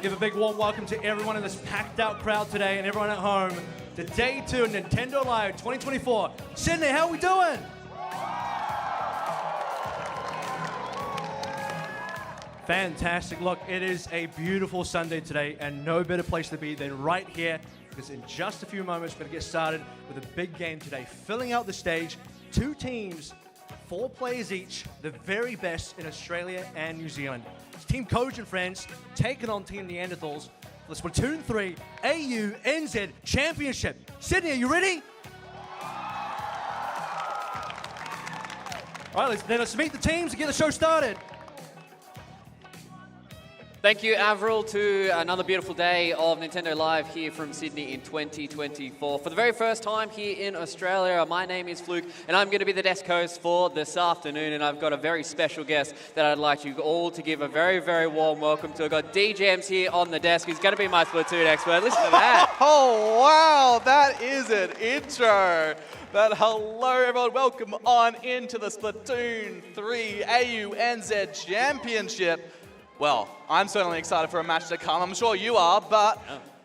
to give a big warm welcome to everyone in this packed out crowd today and everyone at home to Day 2 of Nintendo Live 2024. Sydney, how are we doing? Fantastic. Look, it is a beautiful Sunday today and no better place to be than right here because in just a few moments we're going to get started with a big game today. Filling out the stage, 2 teams, 4 players each, the very best in Australia and New Zealand. It's Team Coach and Friends taking on Team Neanderthals for the Splatoon 3 AU NZ Championship. Sydney, are you ready? All right, let's meet the teams and get the show started. Thank you, Avril, to another beautiful day of Nintendo Live here from Sydney in 2024. For the very first time here in Australia, my name is Fluke, and I'm going to be the desk host for this afternoon, and I've got a very special guest that I'd like you all to give a very, very warm welcome to. I've got DJMs here on the desk. He's going to be my Splatoon expert. Listen to that. Oh, wow, that is an intro. But hello, everyone. Welcome on into the Splatoon 3 AU NZ Championship. Well, I'm certainly excited for a match to come. I'm sure you are, but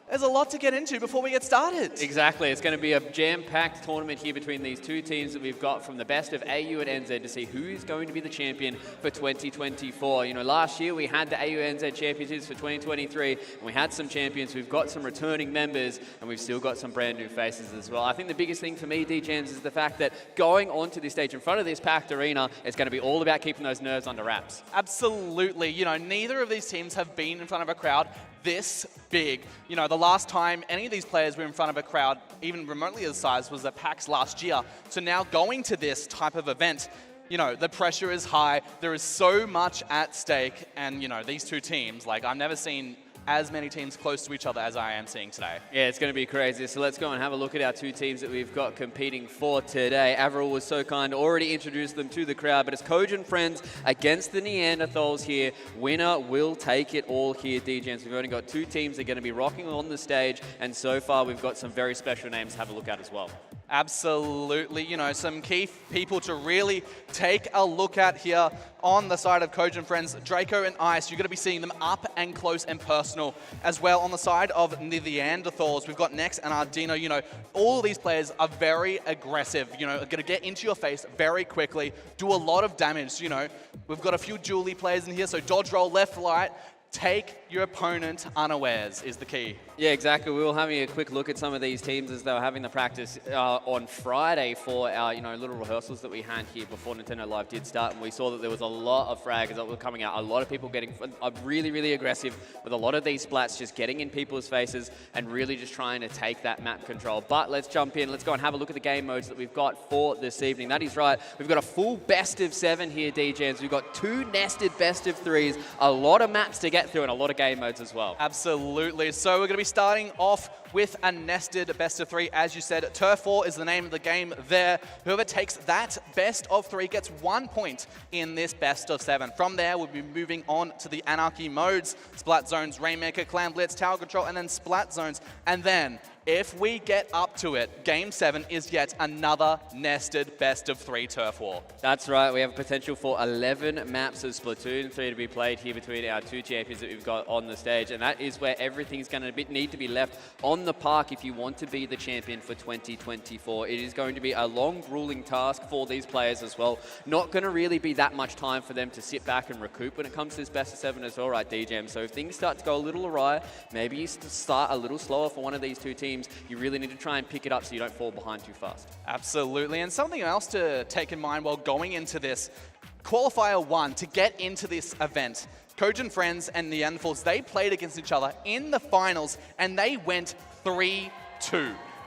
there's a lot to get into before we get started. Exactly. It's going to be a jam-packed tournament here between these 2 teams that we've got from the best of AU and NZ to see who is going to be the champion for 2024. You know, last year we had the AU NZ championships for 2023, and we had some champions. We've got some returning members, and we've still got some brand new faces as well. I think the biggest thing for me, DJs, is the fact that going onto this stage in front of this packed arena is going to be all about keeping those nerves under wraps. Absolutely. You know, neither of these teams have been in front of a crowd this big. You know, the last time any of these players were in front of a crowd, even remotely as size, was at PAX last year. So now going to this type of event, you know, the pressure is high. There is so much at stake. And, you know, these 2 teams, like, I've never seen as many teams close to each other as I am seeing today. Yeah, it's going to be crazy. So let's go and have a look at our 2 teams that we've got competing for today. Avril was so kind to already introduce them to the crowd, but it's Coach and Friends against the Neanderthals here. Winner will take it all here, DJs. We've only got 2 teams that are going to be rocking on the stage, and so far we've got some very special names to have a look at as well. Absolutely. You know, some key people to really take a look at here on the side of Coach and Friends. Draco and Ice, you're going to be seeing them up and close and personal. As well, on the side of the Neanderthals, we've got Nex and Ardino. You know, all of these players are very aggressive. You know, are going to get into your face very quickly, do a lot of damage. You know, we've got a few Julie players in here, so dodge roll left, right. Take your opponent unawares is the key. Yeah, exactly. We were having a quick look at some of these teams as they were having the practice on Friday for our, you know, little rehearsals that we had here before Nintendo Live did start, and we saw that there was a lot of frags that were coming out. A lot of people getting really, really aggressive with a lot of these splats, just getting in people's faces and really just trying to take that map control. But let's jump in. Let's go and have a look at the game modes that we've got for this evening. That is right. We've got a full best of 7 here, DJs. We've got 2 nested best of 3s, a lot of maps to get through, and a lot of game modes as well. Absolutely. So we're going to be starting off with a nested best of 3. As you said, Turf War is the name of the game there. Whoever takes that best of 3 gets 1 point in this best of 7. From there, we'll be moving on to the Anarchy modes, Splat Zones, Rainmaker, Clam Blitz, Tower Control, and then Splat Zones. And then, if we get up to it, Game 7 is yet another nested best of 3 Turf War. That's right. We have potential for 11 maps of Splatoon 3 to be played here between our 2 champions that we've got on the stage, and that is where everything's going to need to be left on the park if you want to be the champion for 2024. It is going to be a long, grueling task for these players as well. Not going to really be that much time for them to sit back and recoup when it comes to this best of 7 as well, right, DJM? So if things start to go a little awry, maybe you start a little slower for one of these 2 teams. You really need to try and pick it up so you don't fall behind too fast. Absolutely. And something else to take in mind while going into this, Qualifier 1, to get into this event, Coach and Friends and Neanderthals, they played against each other in the finals and they went 3-2.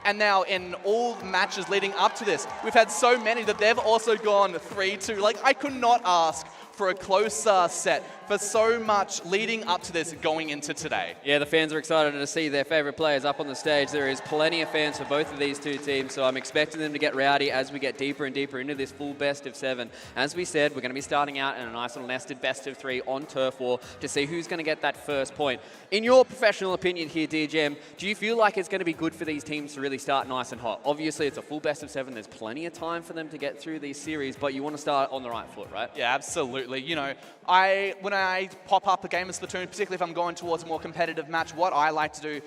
And now in all matches leading up to this, we've had so many that they've also gone 3-2. Like, I could not ask for a closer set for so much leading up to this going into today. Yeah, the fans are excited to see their favorite players up on the stage. There is plenty of fans for both of these 2 teams, so I'm expecting them to get rowdy as we get deeper and deeper into this full best of 7. As we said, we're going to be starting out in a nice little nested best of 3 on Turf War to see who's going to get that first point. In your professional opinion here, DJM, do you feel like it's going to be good for these teams to really start nice and hot? Obviously, it's a full best of 7. There's plenty of time for them to get through these series, but you want to start on the right foot, right? Yeah, absolutely. You know, when I pop up a game of Splatoon, particularly if I'm going towards a more competitive match, what I like to do,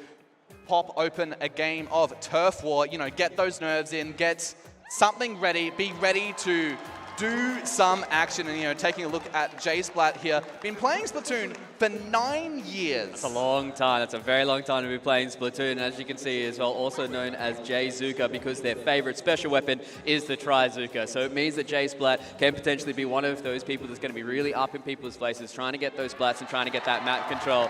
pop open a game of Turf War, you know, get those nerves in, get something ready, be ready to do some action. And, you know, taking a look at J Splat here, been playing Splatoon for 9 years. That's a long time. That's a very long time to be playing Splatoon. As you can see as well, also known as J-Zuka, because their favorite special weapon is the Tri-Zuka. So it means that J-Splat can potentially be one of those people that's going to be really up in people's faces, trying to get those splats and trying to get that map control.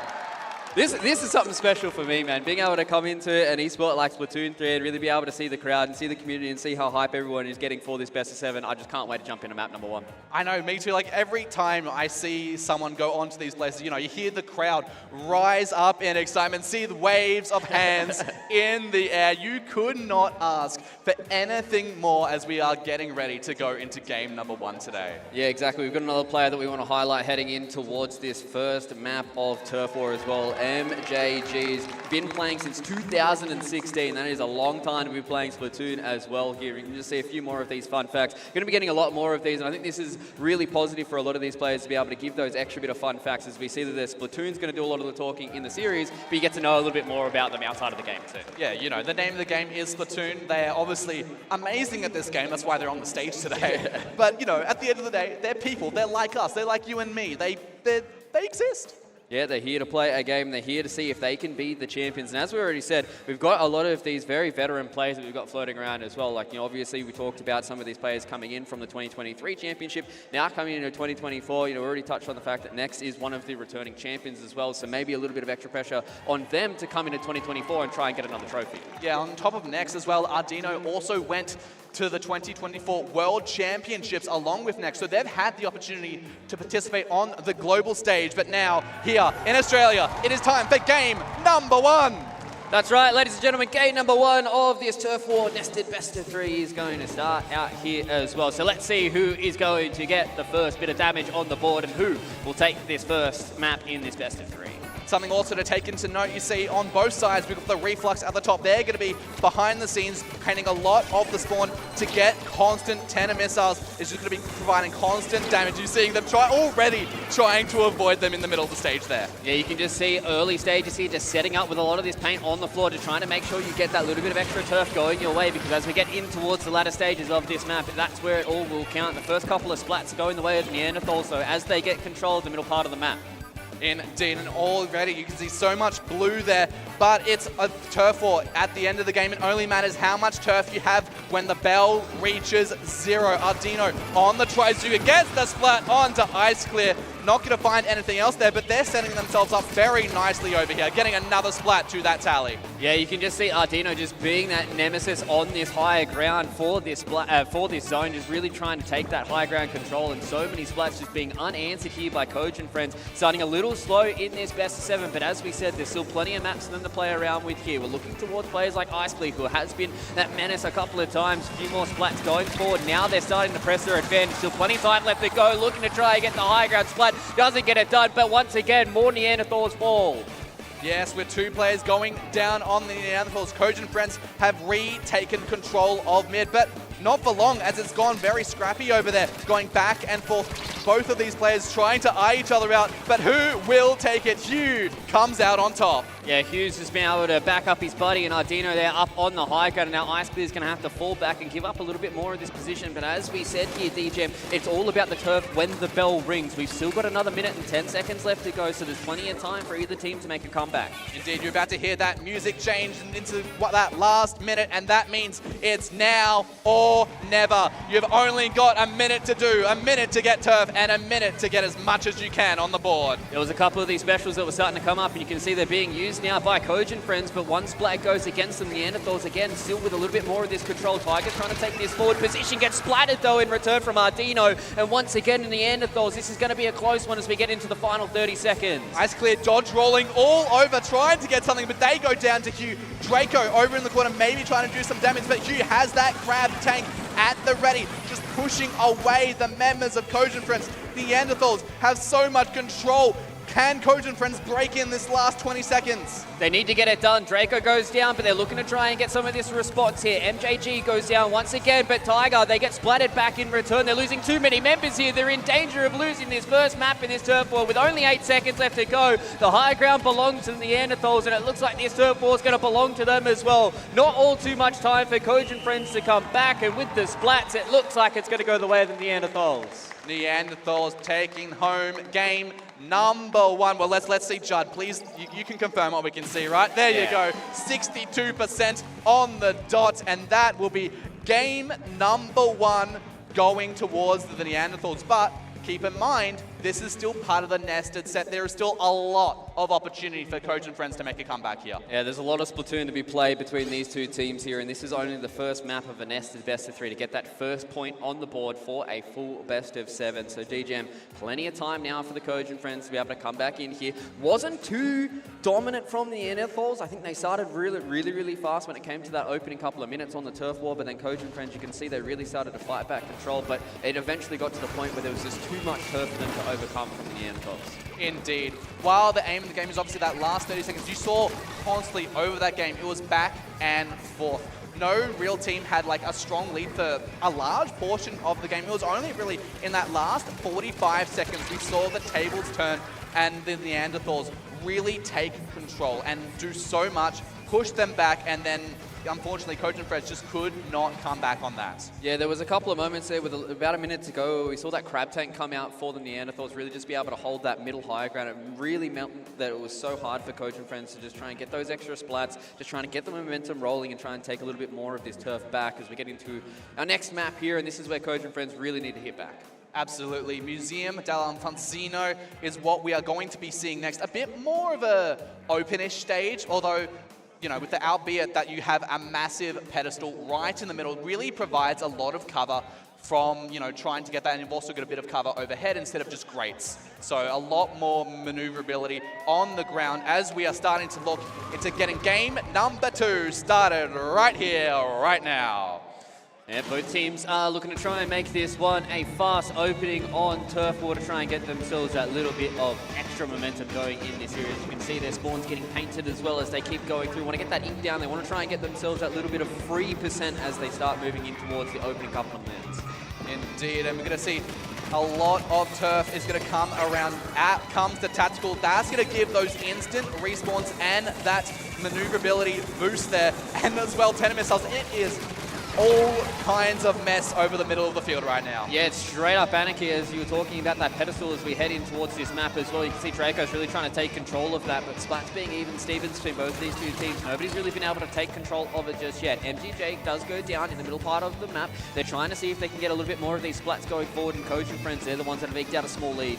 This is something special for me, man. Being able to come into an esport like Splatoon 3 and really be able to see the crowd and see the community and see how hype everyone is getting for this best of 7, I just can't wait to jump into map number 1. I know, me too. Like, every time I see someone go onto these places, you know, you hear the crowd rise up in excitement, see the waves of hands in the air. You could not ask for anything more as we are getting ready to go into game number 1 today. Yeah, exactly. We've got another player that we want to highlight heading in towards this first map of Turf War as well. MJG's been playing since 2016. That is a long time to be playing Splatoon as well here. You can just see a few more of these fun facts. You're going to be getting a lot more of these, and I think this is really positive for a lot of these players to be able to give those extra bit of fun facts, as we see that their Splatoon's going to do a lot of the talking in the series, but you get to know a little bit more about them outside of the game too. Yeah, you know, the name of the game is Splatoon. They are obviously amazing at this game. That's why they're on the stage today. But, you know, at the end of the day, they're people. They're like us. They're like you and me. They exist. Yeah, they're here to play a game. They're here to see if they can be the champions. And as we already said, we've got a lot of these very veteran players that we've got floating around as well. Like, you know, obviously we talked about some of these players coming in from the 2023 championship, now coming into 2024. You know, we already touched on the fact that Next is one of the returning champions as well. So maybe a little bit of extra pressure on them to come into 2024 and try and get another trophy. Yeah, on top of Next as well, Ardino also went to the 2024 World Championships along with Next. So they've had the opportunity to participate on the global stage. But now, here in Australia, it is time for game number 1. That's right, ladies and gentlemen, game number 1 of this Turf War Nested Best of 3 is going to start out here as well. So let's see who is going to get the first bit of damage on the board and who will take this first map in this Best of 3. Something also to take into note, you see on both sides, we've got the Reflux at the top. They're going to be behind the scenes, painting a lot of the spawn to get constant 10 missiles. It's just going to be providing constant damage. You're seeing them already trying to avoid them in the middle of the stage there. Yeah, you can just see early stages here, just setting up with a lot of this paint on the floor, just trying to make sure you get that little bit of extra turf going your way, because as we get in towards the latter stages of this map, that's where it all will count. The first couple of splats are going the way of Neanderthal, so as they get control of the middle part of the map. Indeed, and already you can see so much blue there, but it's a turf war. At the end of the game, it only matters how much turf you have when the bell reaches 0. Ardino on the Tri-Zuka gets the splat onto Ice Clear. Not going to find anything else there, but they're setting themselves up very nicely over here, getting another splat to that tally. Yeah, you can just see Ardino just being that nemesis on this higher ground for this zone, just really trying to take that high ground control, and so many splats just being unanswered here by Coach and friends. Starting a little slow in this best of 7, but as we said, there's still plenty of maps for them to play around with here. We're looking towards players like Ice Clear, who has been that menace a couple of times. A few more splats going forward. Now they're starting to press their advantage. Still plenty of time left to go, looking to try and get the high ground splat. Doesn't get it done, but once again, more Neanderthals fall. Yes, with 2 players going down on the Neanderthals. Coach and friends have retaken control of mid, but not for long, as it's gone very scrappy over there, going back and forth. Both of these players trying to eye each other out, but who will take it? Hugh comes out on top. Yeah, Hughes has been able to back up his buddy, and Ardino there up on the high ground. And now Ice Clear is going to have to fall back and give up a little bit more of this position. But as we said here, DJM, it's all about the turf when the bell rings. We've still got another minute and 10 seconds left to go, so there's plenty of time for either team to make a comeback. Indeed, you're about to hear that music change into that last minute, and that means it's now or never. You've only got a minute to do, a minute to get turf, and a minute to get as much as you can on the board. There was a couple of these specials that were starting to come up, and you can see they're being used now by Coach and friends, but one splat goes against them. Neanderthals again, still with a little bit more of this control. Tiger trying to take this forward position, gets splattered though in return from Ardino, and once again in the Neanderthals, this is going to be a close one as we get into the final 30 seconds. Ice Clear dodge rolling all over, trying to get something, but they go down to Hugh. Draco over in the corner, maybe trying to do some damage, but Hugh has that grab tank at the ready, just pushing away the members of Coach and friends. The Neanderthals have so much control. Can Kojin Friends break in this last 20 seconds? They need to get it done. Draco goes down, but they're looking to try and get some of this response here. MJG goes down once again, but Tiger, they get splatted back in return. They're losing too many members here. They're in danger of losing this first map in this turf war with only 8 seconds left to go. The high ground belongs to the Neanderthals, and it looks like this turf war is going to belong to them as well. Not all too much time for Kojin Friends to come back, and with the splats, it looks like it's going to go the way of the Neanderthals. Neanderthals taking home game number 1. Well, let's see, Judd, please. You can confirm what we can see, right? There you go. 62% on the dot, and that will be game number 1 going towards the Neanderthals. But keep in mind, this is still part of the nested set. There is still a lot of opportunity for Kojin Friends to make a comeback here. Yeah, there's a lot of Splatoon to be played between these two teams here, and this is only the first map of a nested best of 3 to get that first point on the board for a full best of 7. So DJM, plenty of time now for the Kojin Friends to be able to come back in here. Wasn't too dominant from the Neanderthals. I think they started really fast when it came to that opening couple of minutes on the turf war, but then Kojin Friends, you can see they really started to fight back control, but it eventually got to the point where there was just too much turf for them to overcome from the Neanderthals. Indeed. While the aim of the game is obviously that last 30 seconds, you saw constantly over that game, it was back and forth. No real team had like a strong lead for a large portion of the game. It was only really in that last 45 seconds we saw the tables turn and the Neanderthals really take control and do so much, push them back, and then unfortunately, Kojin Friends just could not come back on that. Yeah, there was a couple of moments there with about a minute to go. We saw that crab tank come out for the Neanderthals, really just be able to hold that middle high ground. It really meant that it was so hard for Kojin Friends to just try and get those extra splats, just trying to get the momentum rolling and try and take a little bit more of this turf back as we get into our next map here, and this is where Kojin Friends really need to hit back. Absolutely. Museum dell'Infanzino is what we are going to be seeing next. A bit more of a openish stage, although you know, with the albeit that you have a massive pedestal right in the middle, really provides a lot of cover from, you know, trying to get that, and you've also got a bit of cover overhead instead of just grates. So a lot more maneuverability on the ground as we are starting to look into getting game number 2 started right here, right now. Yeah, both teams are looking to try and make this one a fast opening on turf war to try and get themselves that little bit of extra momentum going in this area. As you can see, their spawns getting painted as well as they keep going through. Want to get that ink down. They want to try and get themselves that little bit of free percent as they start moving in towards the opening couple of minutes. Indeed, and we're going to see a lot of turf is going to come around. Out comes the tactical. That's going to give those instant respawns and that maneuverability boost there. And as well, 10 missiles. It is all kinds of mess over the middle of the field right now. Yeah, it's straight up anarchy as you were talking about that pedestal as we head in towards this map as well. You can see Draco's really trying to take control of that, but Splat's being even Stevens between both these two teams. Nobody's really been able to take control of it just yet. MGJ does go down in the middle part of the map. They're trying to see if they can get a little bit more of these Splats going forward, and Kojin Friends, they're the ones that have eked out a small lead.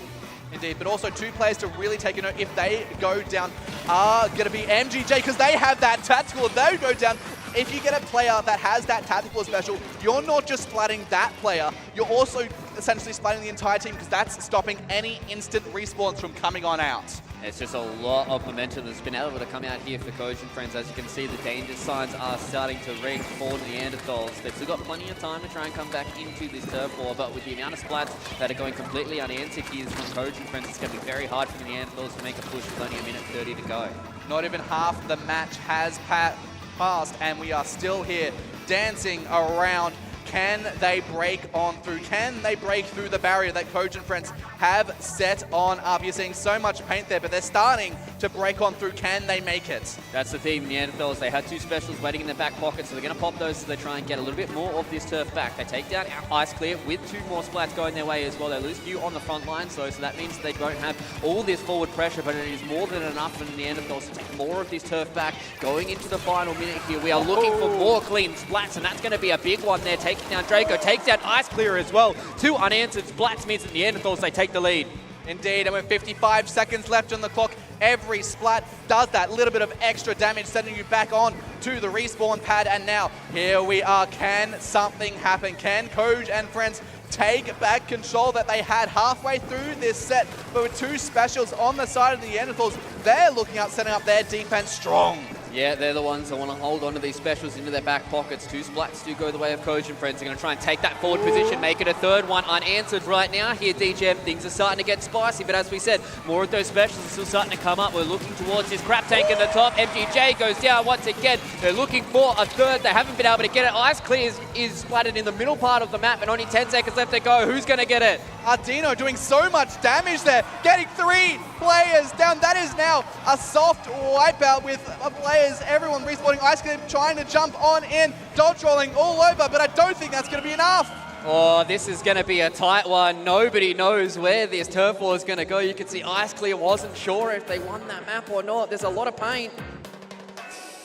Indeed, but also 2 players to really take a note if they go down are going to be MGJ, because they have that tactical. They go down. If you get a player that has that tactical special, you're not just splatting that player, you're also essentially splatting the entire team, because that's stopping any instant respawns from coming on out. It's just a lot of momentum that's been able to come out here for Kojin Friends. As you can see, the danger signs are starting to ring for the Neanderthals. They've still got plenty of time to try and come back into this turf war, but with the amount of splats that are going completely unanswered here from Kojin Friends, it's going to be very hard for the Neanderthals to make a push with only a minute 30 to go. Not even half the match has passed, and we are still here dancing around. Can they break on through? Can they break through the barrier that Kojin Friends have set on up? You're seeing so much paint there, but they're starting to break on through. Can they make it? That's the thing, Neanderthals, they had 2 specials waiting in their back pocket, so they're going to pop those as they try and get a little bit more of this turf back. They take down Ice Clear with 2 more splats going their way as well. They lose few on the front lines, though, so that means they don't have all this forward pressure, but it is more than enough for the Neanderthals to take more of this turf back. Going into the final minute here, we are looking for more clean splats, and that's going to be a big one there. Taking down Draco, takes down Ice Clear as well. 2 unanswered splats means that the Neanderthals, they take the lead. Indeed, and with 55 seconds left on the clock, every splat does that little bit of extra damage, sending you back on to the respawn pad. And now, here we are. Can something happen? Can Koj and Friends take back control that they had halfway through this set? But with 2 specials on the side of the Neanderthals, they're looking at setting up their defense strong. Yeah, they're the ones that want to hold on to these specials into their back pockets. 2 splats do go the way of Coach and Friends. They're going to try and take that forward position, make it a third one unanswered right now. Here, DJM, things are starting to get spicy, but as we said, more of those specials are still starting to come up. We're looking towards this crab tank in the top. MGJ goes down once again. They're looking for a third. They haven't been able to get it. Ice Clear is splattered in the middle part of the map, and only 10 seconds left to go. Who's going to get it? Ardino doing so much damage there, getting 3 players down. That is now a soft wipeout with players, everyone respawning. Ice Clear trying to jump on in, dodge rolling all over, but I don't think that's going to be enough. Oh, this is going to be a tight one. Nobody knows where this turf war is going to go. You can see Ice Clear wasn't sure if they won that map or not. There's a lot of pain.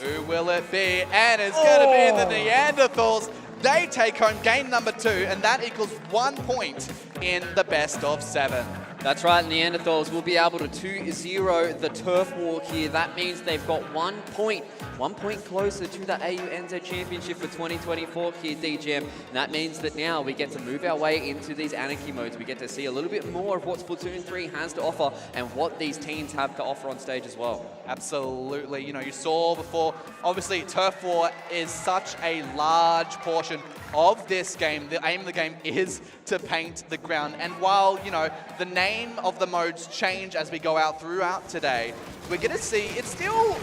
Who will it be? And it's going to be the Neanderthals. They take home game number 2, and that equals 1 point in the best of 7. That's right, Neanderthals will be able to 2-0 the turf war here. That means they've got 1 point. 1 point closer to the AUNZ Championship for 2024 here, DJM. And that means that now we get to move our way into these Anarchy modes. We get to see a little bit more of what Splatoon 3 has to offer and what these teams have to offer on stage as well. Absolutely. You know, you saw before, obviously turf war is such a large portion of this game. The aim of the game is to paint the ground. And while, you know, the name of the modes change as we go out throughout today, we're going to see it's still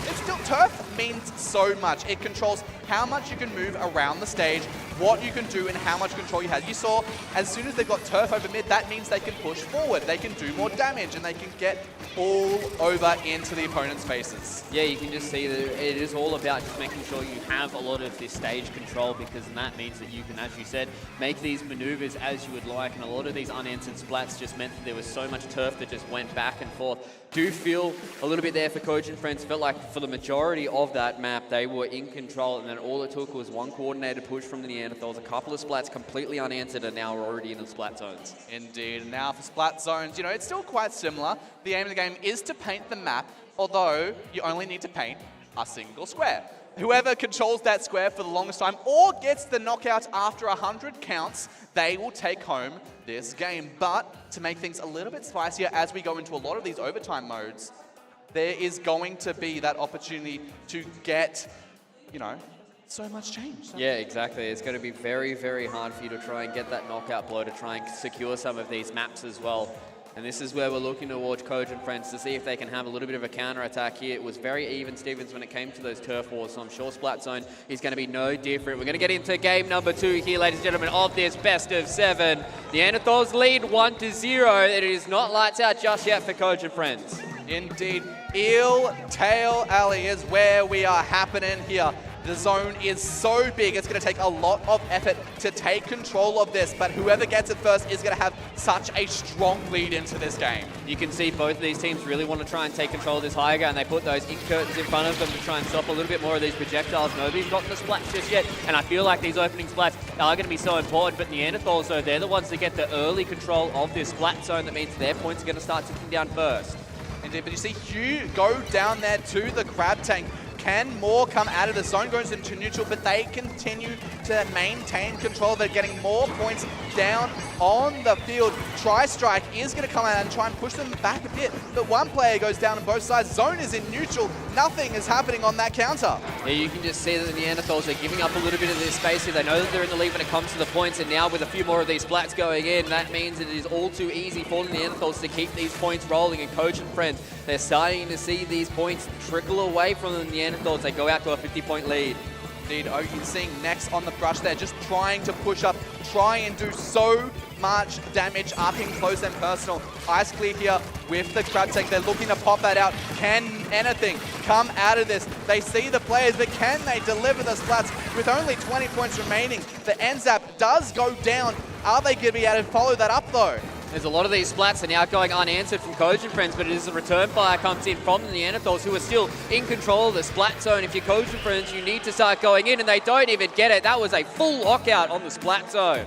turf means so much. It controls how much you can move around the stage, what you can do, and how much control you have. You saw as soon as they've got turf over mid, that means they can push forward, they can do more damage, and they can get all over into the opponent's faces. Yeah, you can just see that it is all about just making sure you have a lot of this stage control, because that means that you can, as you said, make these maneuvers as you would like, and a lot of these unanswered splats just meant that there was so much turf that just went back and forth. Do feel a little bit there for Coach and Friends. Felt like for the majority of that map, they were in control, and then all it took was one coordinated push from the Neanderthals. A couple of splats completely unanswered, and now we're already in the Splat Zones. Indeed. And now for Splat Zones, you know, it's still quite similar. The aim of the game is to paint the map, although you only need to paint a single square. Whoever controls that square for the longest time or gets the knockout after 100 counts, they will take home this game. But to make things a little bit spicier as we go into a lot of these overtime modes, there is going to be that opportunity to get, you know, so much change. Yeah, exactly. It's going to be very, very hard for you to try and get that knockout blow to try and secure some of these maps as well. And this is where we're looking towards Coach and Friends to see if they can have a little bit of a counter-attack here. It was very even, Stevens, when it came to those turf wars, so I'm sure Splat Zone is going to be no different. We're going to get into game number 2 here, ladies and gentlemen, of this best of 7. The Neanderthals lead 1-0. It is not lights out just yet for Coach and Friends. Indeed. Eel Tail Alley is where we are happening here. The zone is so big, it's going to take a lot of effort to take control of this, but whoever gets it first is going to have such a strong lead into this game. You can see both of these teams really want to try and take control of this high ground. They put those ink curtains in front of them to try and stop a little bit more of these projectiles. Nobody's gotten the splats just yet, and I feel like these opening splats are going to be so important, but Neanderthals, though, they're the ones that get the early control of this splat zone. That means their points are going to start ticking down first. Indeed, but you see Hugh go down there to the crab tank. Can more come out of the zone, goes into neutral, but they continue to maintain control. They're getting more points down on the field. Tri-Strike is going to come out and try and push them back a bit, but one player goes down on both sides. Zone is in neutral. Nothing is happening on that counter. Yeah, you can just see that the Neanderthals are giving up a little bit of this space here. They know that they're in the lead when it comes to the points, and now with a few more of these splats going in, that means it is all too easy for the Neanderthals to keep these points rolling. And Coach and Friends, they're starting to see these points trickle away from the Neanderthals. They go out to a 50-point lead. Indeed, Oki seeing next on the brush there, just trying to push up, try and do so much damage up in close and personal. Ice Clear here with the crab tank. They're looking to pop that out. Can anything come out of this? They see the players, but can they deliver the splats with only 20 points remaining? The NZAP does go down. Are they going to be able to follow that up though? There's a lot of these splats are now going unanswered from Coach and Friends, but it is the return fire comes in from the Neanderthals, who are still in control of the splat zone. If you're Coach and Friends, you need to start going in, and they don't even get it. That was a full lockout on the splat zone.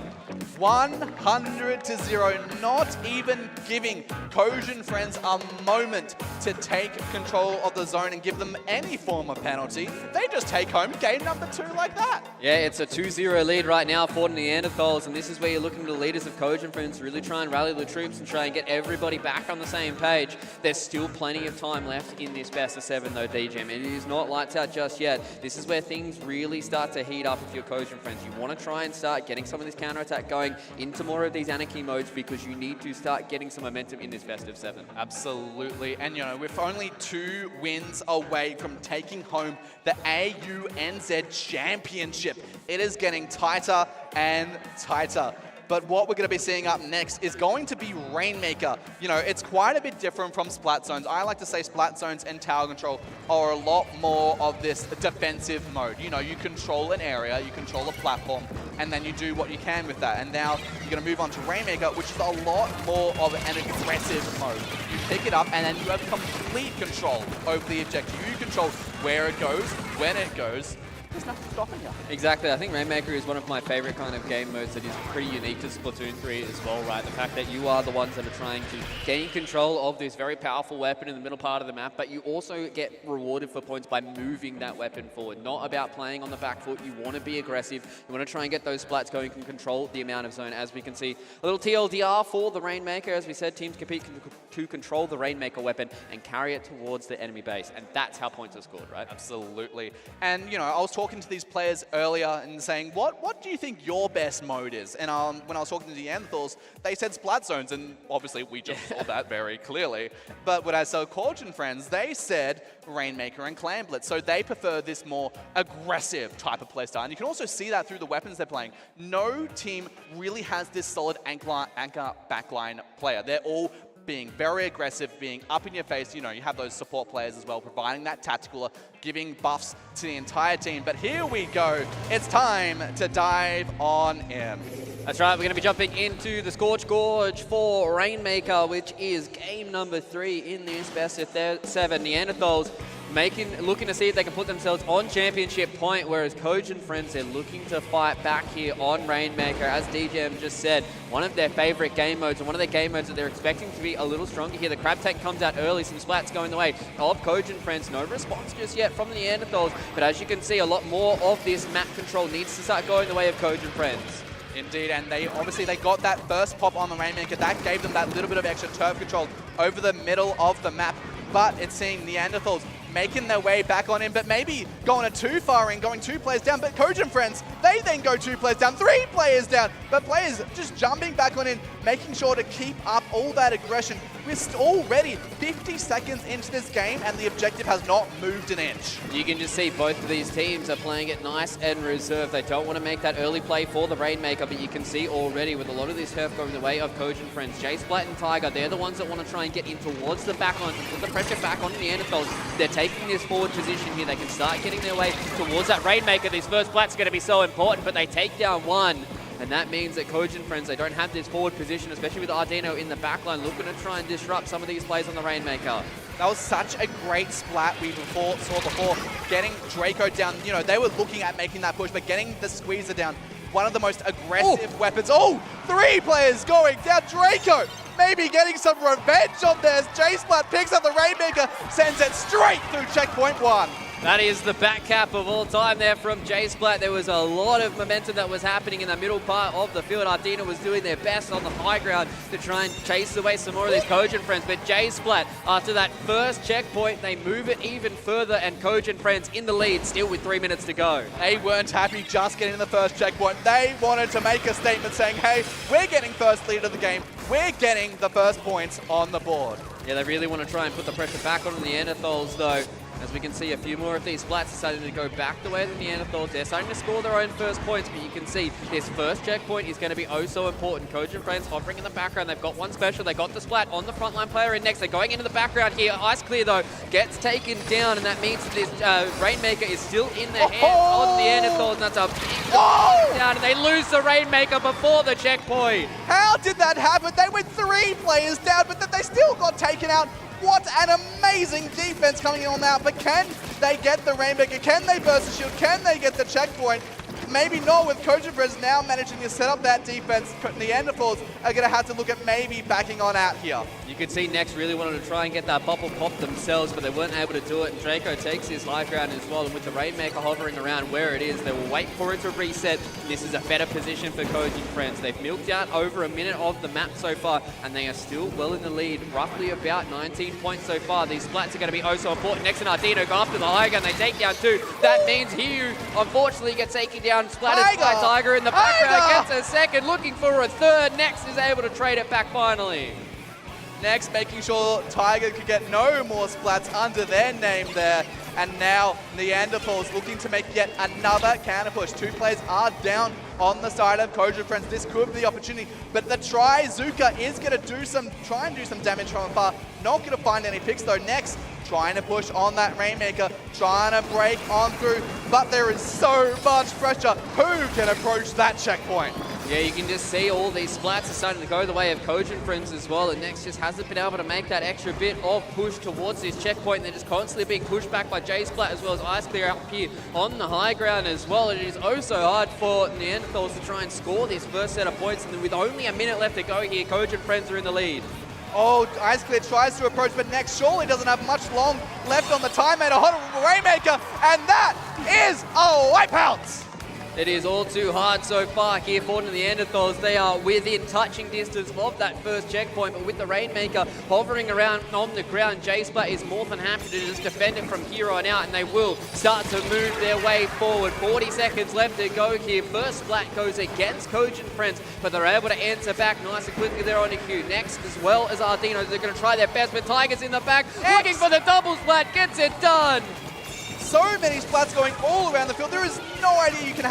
100-0, not even giving Coach and Friends a moment to take control of the zone and give them any form of penalty, they just take home game number 2 like that. Yeah, it's a 2-0 lead right now for the Neanderthals, and this is where you're looking at the leaders of Cogent Friends to really try and rally the troops and try and get everybody back on the same page. There's still plenty of time left in this best of 7 though, DJM. It is not lights out just yet. This is where things really start to heat up if you're Cogent Friends. You want to try and start getting some of this counter-attack going into more of these Anarchy modes because you need to start getting some momentum in this best of 7. Absolutely, and you know, we're only 2 wins away from taking home the AUNZ Championship. It is getting tighter and tighter. But what we're going to be seeing up next is going to be Rainmaker. You know, it's quite a bit different from Splat Zones. I like to say Splat Zones and Tower Control are a lot more of this defensive mode. You know, you control an area, you control a platform, and then you do what you can with that. And now you're going to move on to Rainmaker, which is a lot more of an aggressive mode. You pick it up, and then you have complete control over the objective. You control where it goes, when it goes. There's nothing stopping you. Exactly. I think Rainmaker is one of my favorite kind of game modes that is pretty unique to Splatoon 3 as well, right? The fact that you are the ones that are trying to gain control of this very powerful weapon in the middle part of the map, but you also get rewarded for points by moving that weapon forward. Not about playing on the back foot. You want to be aggressive. You want to try and get those splats going and control the amount of zone. As we can see, a little TLDR for the Rainmaker. As we said, teams compete to control the Rainmaker weapon and carry it towards the enemy base. And that's how points are scored, right? Absolutely. And, you know, I was talking to these players earlier and saying, what do you think your best mode is? And when I was talking to the Neanderthals, they said Splat Zones, and obviously we just saw that very clearly. But when I saw Cogent Friends, they said Rainmaker and Clam Blitz. So they prefer this more aggressive type of playstyle. And you can also see that through the weapons they're playing. No team really has this solid anchor backline player. They're all being very aggressive, being up in your face. You know, you have those support players as well, providing that tactical, giving buffs to the entire team. But here we go. It's time to dive on in. That's right, we're going to be jumping into the Scorch Gorge for Rainmaker, which is game number 3 in this best of 7. Neanderthals looking to see if they can put themselves on championship point, whereas Cogent Friends, they're looking to fight back here on Rainmaker. As DJM just said, one of their favorite game modes, and one of their game modes that they're expecting to be a little stronger here. The Crab Tank comes out early, some splats going the way of Cogent Friends. No response just yet from the Neanderthals, but as you can see, a lot more of this map control needs to start going the way of Cogent Friends. Indeed, and they got that first pop on the Rainmaker. That gave them that little bit of extra turf control over the middle of the map. But it's seeing Neanderthals making their way back on in, but maybe going too far in, going 2 players down. But Cogent Friends, they then go 2 players down, 3 players down. But players just jumping back on in, making sure to keep up all that aggression. We're already 50 seconds into this game, and the objective has not moved an inch. You can just see both of these teams are playing it nice and reserved. They don't want to make that early play for the Rainmaker, but you can see already with a lot of this turf going the way of Cogent Friends, Jay Splat and Tiger, they're the ones that want to try and get in towards the back line and put the pressure back on the Neanderthals. They're taking this forward position here. They can start getting their way towards that Rainmaker. These first splats are going to be so important, but they take down 1. And that means that Cogent Friends, they don't have this forward position, especially with Ardino in the backline, looking to try and disrupt some of these plays on the Rainmaker. That was such a great splat we saw before, getting Draco down. You know, they were looking at making that push, but getting the squeezer down, one of the most aggressive weapons. Oh, 3 players going down. Draco maybe getting some revenge on this. J-Splat picks up the Rainmaker, sends it straight through checkpoint 1. That is the back cap of all time there from J-Splat. There was a lot of momentum that was happening in the middle part of the field. Ardino was doing their best on the high ground to try and chase away some more of these Cogent Friends. But J-Splat, after that first checkpoint, they move it even further, and Cogent Friends in the lead, still with 3 minutes to go. They weren't happy just getting the first checkpoint. They wanted to make a statement saying, hey, we're getting first lead of the game. We're getting the first points on the board. Yeah, they really want to try and put the pressure back on the Neanderthals, though. As we can see, a few more of these splats are starting to go back the way of the Neanderthals. They're starting to score their own first points, but you can see this first checkpoint is going to be oh so important. Cogent Friends hovering in the background. They've got one special. They got the splat on the frontline player in next. They're going into the background here. Ice Clear, though, gets taken down, and that means that this Rainmaker is still in the hands of the Neanderthals, and that's a big down, and they lose the Rainmaker before the checkpoint. How did that happen? They went 3 players down, but then they still got taken out. What an amazing defense coming on out, but can they get the Rainmaker? Can they burst the shield? Can they get the checkpoint? maybe not with Coach Friends now managing to set up that defense. Neanderthals are going to have to look at maybe backing on out here. You could see Next really wanted to try and get that bubble pop themselves, but they weren't able to do it. And Draco takes his high ground as well, and with the Rainmaker hovering around where it is, they will wait for it to reset. This is a better position for Coach Friends. They've milked out over a minute of the map so far, and they are still well in the lead, roughly about 19 points so far. These splats are going to be oh so important. Next and Ardino go after the high gun, they take down 2. That means Hugh, unfortunately, gets taken down, splattered by Tiger in the background, gets a second, looking for a third. Next is able to trade it back finally. Next, making sure Tiger could get no more splats under their name there. And now Neanderthals looking to make yet another counter push. 2 players are down on the side of Koji Friends. This could be the opportunity, but the Try-Zuka is going to try and do some damage from afar. Not going to find any picks though. Next, trying to push on that Rainmaker, trying to break on through, but there is so much pressure. Who can approach that checkpoint? Yeah, you can just see all these splats are starting to go the way of Coach and Friends as well, and Next just hasn't been able to make that extra bit of push towards this checkpoint. They're just constantly being pushed back by J-Splat as well as Ice Clear up here on the high ground as well. It is oh so hard for Neanderthals to try and score this first set of points, and then with only a minute left to go here, Coach and Friends are in the lead. Oh, Ice Clear tries to approach, but Next surely doesn't have much long left on the time. A hot Rainmaker, and that is a wipeout! It is all too hard so far here for the Neanderthals. They are within touching distance of that first checkpoint, but with the Rainmaker hovering around on the ground, J-Splat is more than happy to just defend it from here on out, and they will start to move their way forward. 40 seconds left to go here. First splat goes against Coach and Friends, but they're able to answer back nice and quickly there on the queue. Next, as well as Ardino, they're going to try their best, but Tiger's in the back, looking for the double splat, gets it done! So many splats going all around the field. There is no idea you can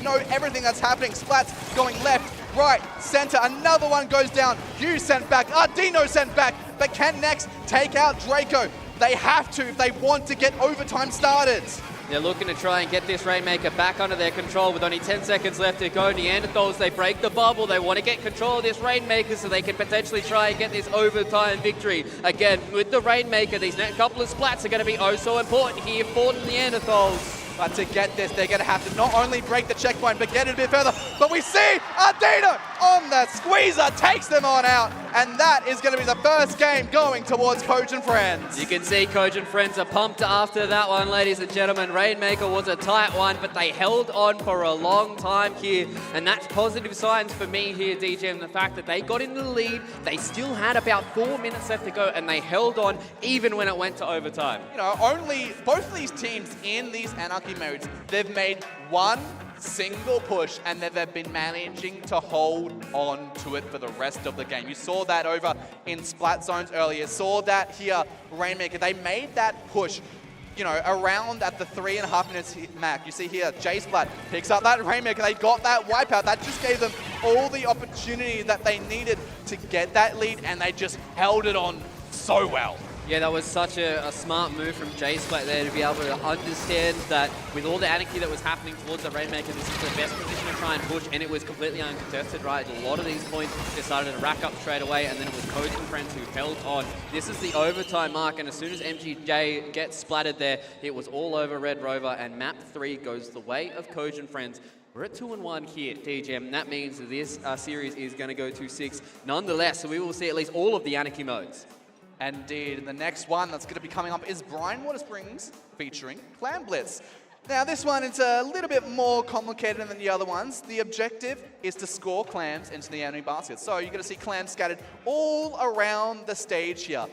know everything that's happening. Splats going left, right, center. Another one goes down. Hugh sent back. Ardino sent back. But can Next take out Draco? They have to if they want to get overtime started. They're looking to try and get this Rainmaker back under their control with only 10 seconds left to go. Neanderthals, they break the bubble. They want to get control of this Rainmaker so they can potentially try and get this overtime victory. Again, with the Rainmaker, these next couple of splats are going to be oh so important here for the Neanderthals. But to get this, they're going to have to not only break the checkpoint, but get it a bit further. But we see Ardino on the squeezer, takes them on out. And that is going to be the first game going towards Coach and Friends. You can see Coach and Friends are pumped after that one, ladies and gentlemen. Rainmaker was a tight one, but they held on for a long time here. And that's positive signs for me here, DJ, and the fact that they got into the lead. They still had about 4 minutes left to go, and they held on even when it went to overtime. You know, only both of these teams in these Anarchy modes, they've made one single push and then they've been managing to hold on to it for the rest of the game. You saw that over in Splat Zones earlier, saw that here, Rainmaker. They made that push, you know, around at the 3.5 minutes mark. You see here, J-Splat picks up that Rainmaker. They got that wipeout. That just gave them all the opportunity that they needed to get that lead, and they just held it on so well. Yeah, that was such a smart move from J-Splat there to be able to understand that with all the anarchy that was happening towards the Rainmaker, this is the best position to try and push, and it was completely uncontested, right? A lot of these points just started to rack up straight away, and then it was Coach and Friends who held on. This is the overtime mark, and as soon as MGJ gets splattered there, it was all over Red Rover, and map 3 goes the way of Coach and Friends. We're at 2-1 here, DJ, and that means that this series is going to go to 6 nonetheless, so we will see at least all of the anarchy modes. Indeed, the next one that's going to be coming up is Brine Water Springs featuring Clam Blitz. Now this one is a little bit more complicated than the other ones. The objective is to score clams into the enemy basket. So you're going to see clams scattered all around the stage here.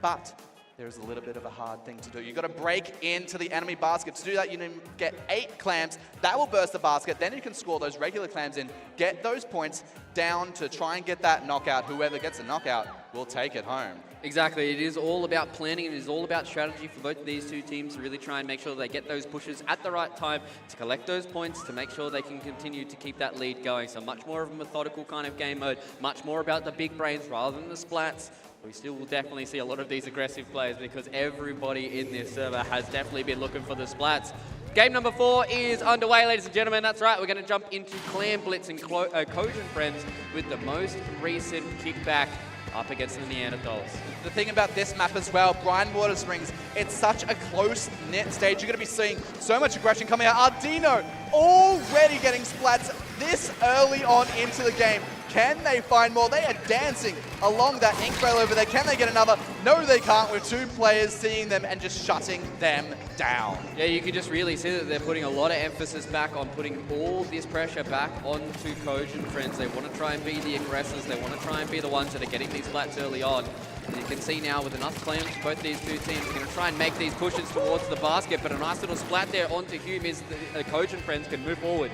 But there's a little bit of a hard thing to do. You've got to break into the enemy basket. To do that, you need to get 8 clams. That will burst the basket. Then you can score those regular clams in, get those points down to try and get that knockout. Whoever gets a knockout will take it home. Exactly. It is all about planning. It is all about strategy for both of these two teams to really try and make sure they get those pushes at the right time to collect those points to make sure they can continue to keep that lead going. So much more of a methodical kind of game mode, much more about the big brains rather than the splats. We still will definitely see a lot of these aggressive players because everybody in this server has definitely been looking for the splats. Game number 4 is underway, ladies and gentlemen. That's right, we're going to jump into Clam Blitz and Coach and Friends with the most recent kickback up against the Neanderthals. The thing about this map as well, Brine Water Springs, it's such a close-knit stage. You're going to be seeing so much aggression coming out. Ardino already already getting splats this early on into the game. Can they find more? They are dancing along that ink trail over there. Can they get another? No, they can't, with two players seeing them and just shutting them down. Yeah, you can just really see that they're putting a lot of emphasis back on putting all this pressure back onto Coach and friends. They want to try and be the aggressors. They want to try and be the ones that are getting these splats early on. And you can see now with enough claims, both these two teams are going to try and make these pushes towards the basket, but a nice little splat there onto Hugh means the Coach and friends can move forward.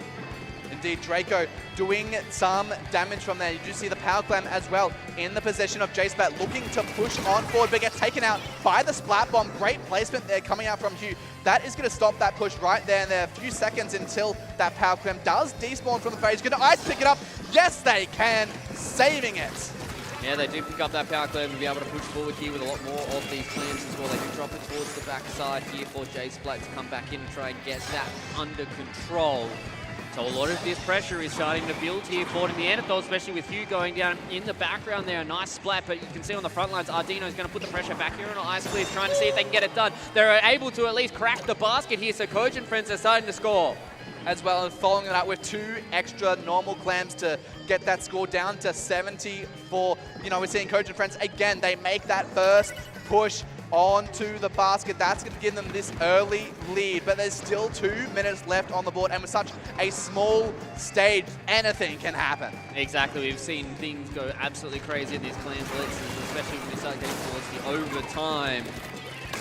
Indeed, Draco doing some damage from there. You do see the power clam as well in the possession of J-Splat, looking to push on forward, but gets taken out by the splat bomb. Great placement there coming out from Hugh. That is going to stop that push right there and there. A few seconds until that power clam does despawn from the phase. Going to ice pick it up. Yes, they can, saving it. Yeah, they do pick up that power clam and be able to push forward here with a lot more of these clams as well. They do drop it towards the backside here for J-Splat to come back in and try and get that under control. So a lot of this pressure is starting to build here for Neanderthal, especially with Hugh going down in the background there. A nice splat, but you can see on the front lines, Ardino is going to put the pressure back here on Ice Clear, trying to see if they can get it done. They're able to at least crack the basket here, so Coach and friends are starting to score. As well as following it up with two extra normal clams to get that score down to 74. You know, we're seeing Coach and friends again. They make that first push onto the basket. That's going to give them this early lead, but there's still 2 minutes left on the board, and with such a small stage, anything can happen. Exactly, we've seen things go absolutely crazy at these Clam Blitzes, especially when we start getting towards the overtime.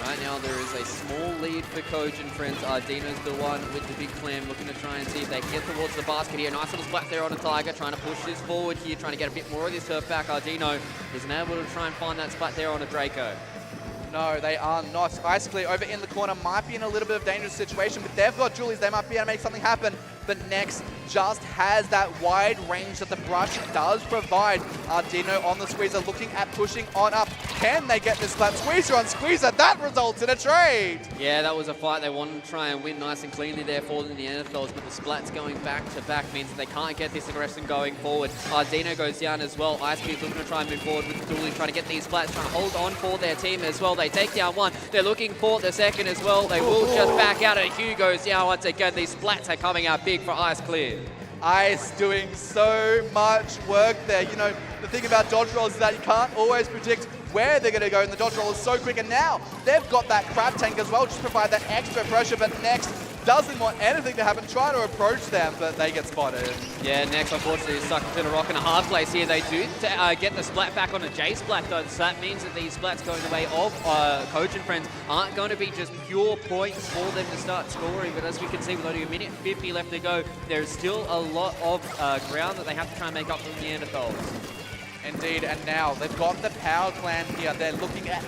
Right now there is a small lead for Coach and friends. Ardino's the one with the big clam, looking to try and see if they can get towards the basket here. Nice little splat there on a Tiger, trying to push this forward here, trying to get a bit more of this turf back. Ardino isn't able to try and find that splat there on a Draco. No, they are not. Ice Clear over in the corner might be in a little bit of a dangerous situation, but they've got Julies. They might be able to make something happen. But Nex just has that wide range that the brush does provide. Ardino on the squeezer, looking at pushing on up. Can they get this splat? Squeezer on squeezer, that results in a trade. Yeah, that was a fight they wanted to try and win nice and cleanly there for the Neanderthals, but the splats going back to back means that they can't get this aggression going forward. Ardino goes down as well. Ice Cube's looking to try and move forward with Dooley, trying to get these splats, trying to hold on for their team as well. They take down one. They're looking for the second as well. They will just back out, and Hugh goes down once again. These splats are coming out big for Ice Clear. Ice doing so much work there. You know, the thing about dodge rolls is that you can't always predict where they're going to go, and the dodge roll is so quick. And now they've got that crab tank as well, just provide that extra pressure. But Next doesn't want anything to happen, try to approach them, but they get spotted. Yeah, Next unfortunately is stuck between a rock and a hard place here. They do get the splat back on a J-Splat though, so that means that these splats going the way of Coach and friends aren't going to be just pure points for them to start scoring, but as we can see with only 1:50 left to go, there's still a lot of ground that they have to try and make up for the Neanderthals. Indeed, and now they've got the power clan here. They're looking at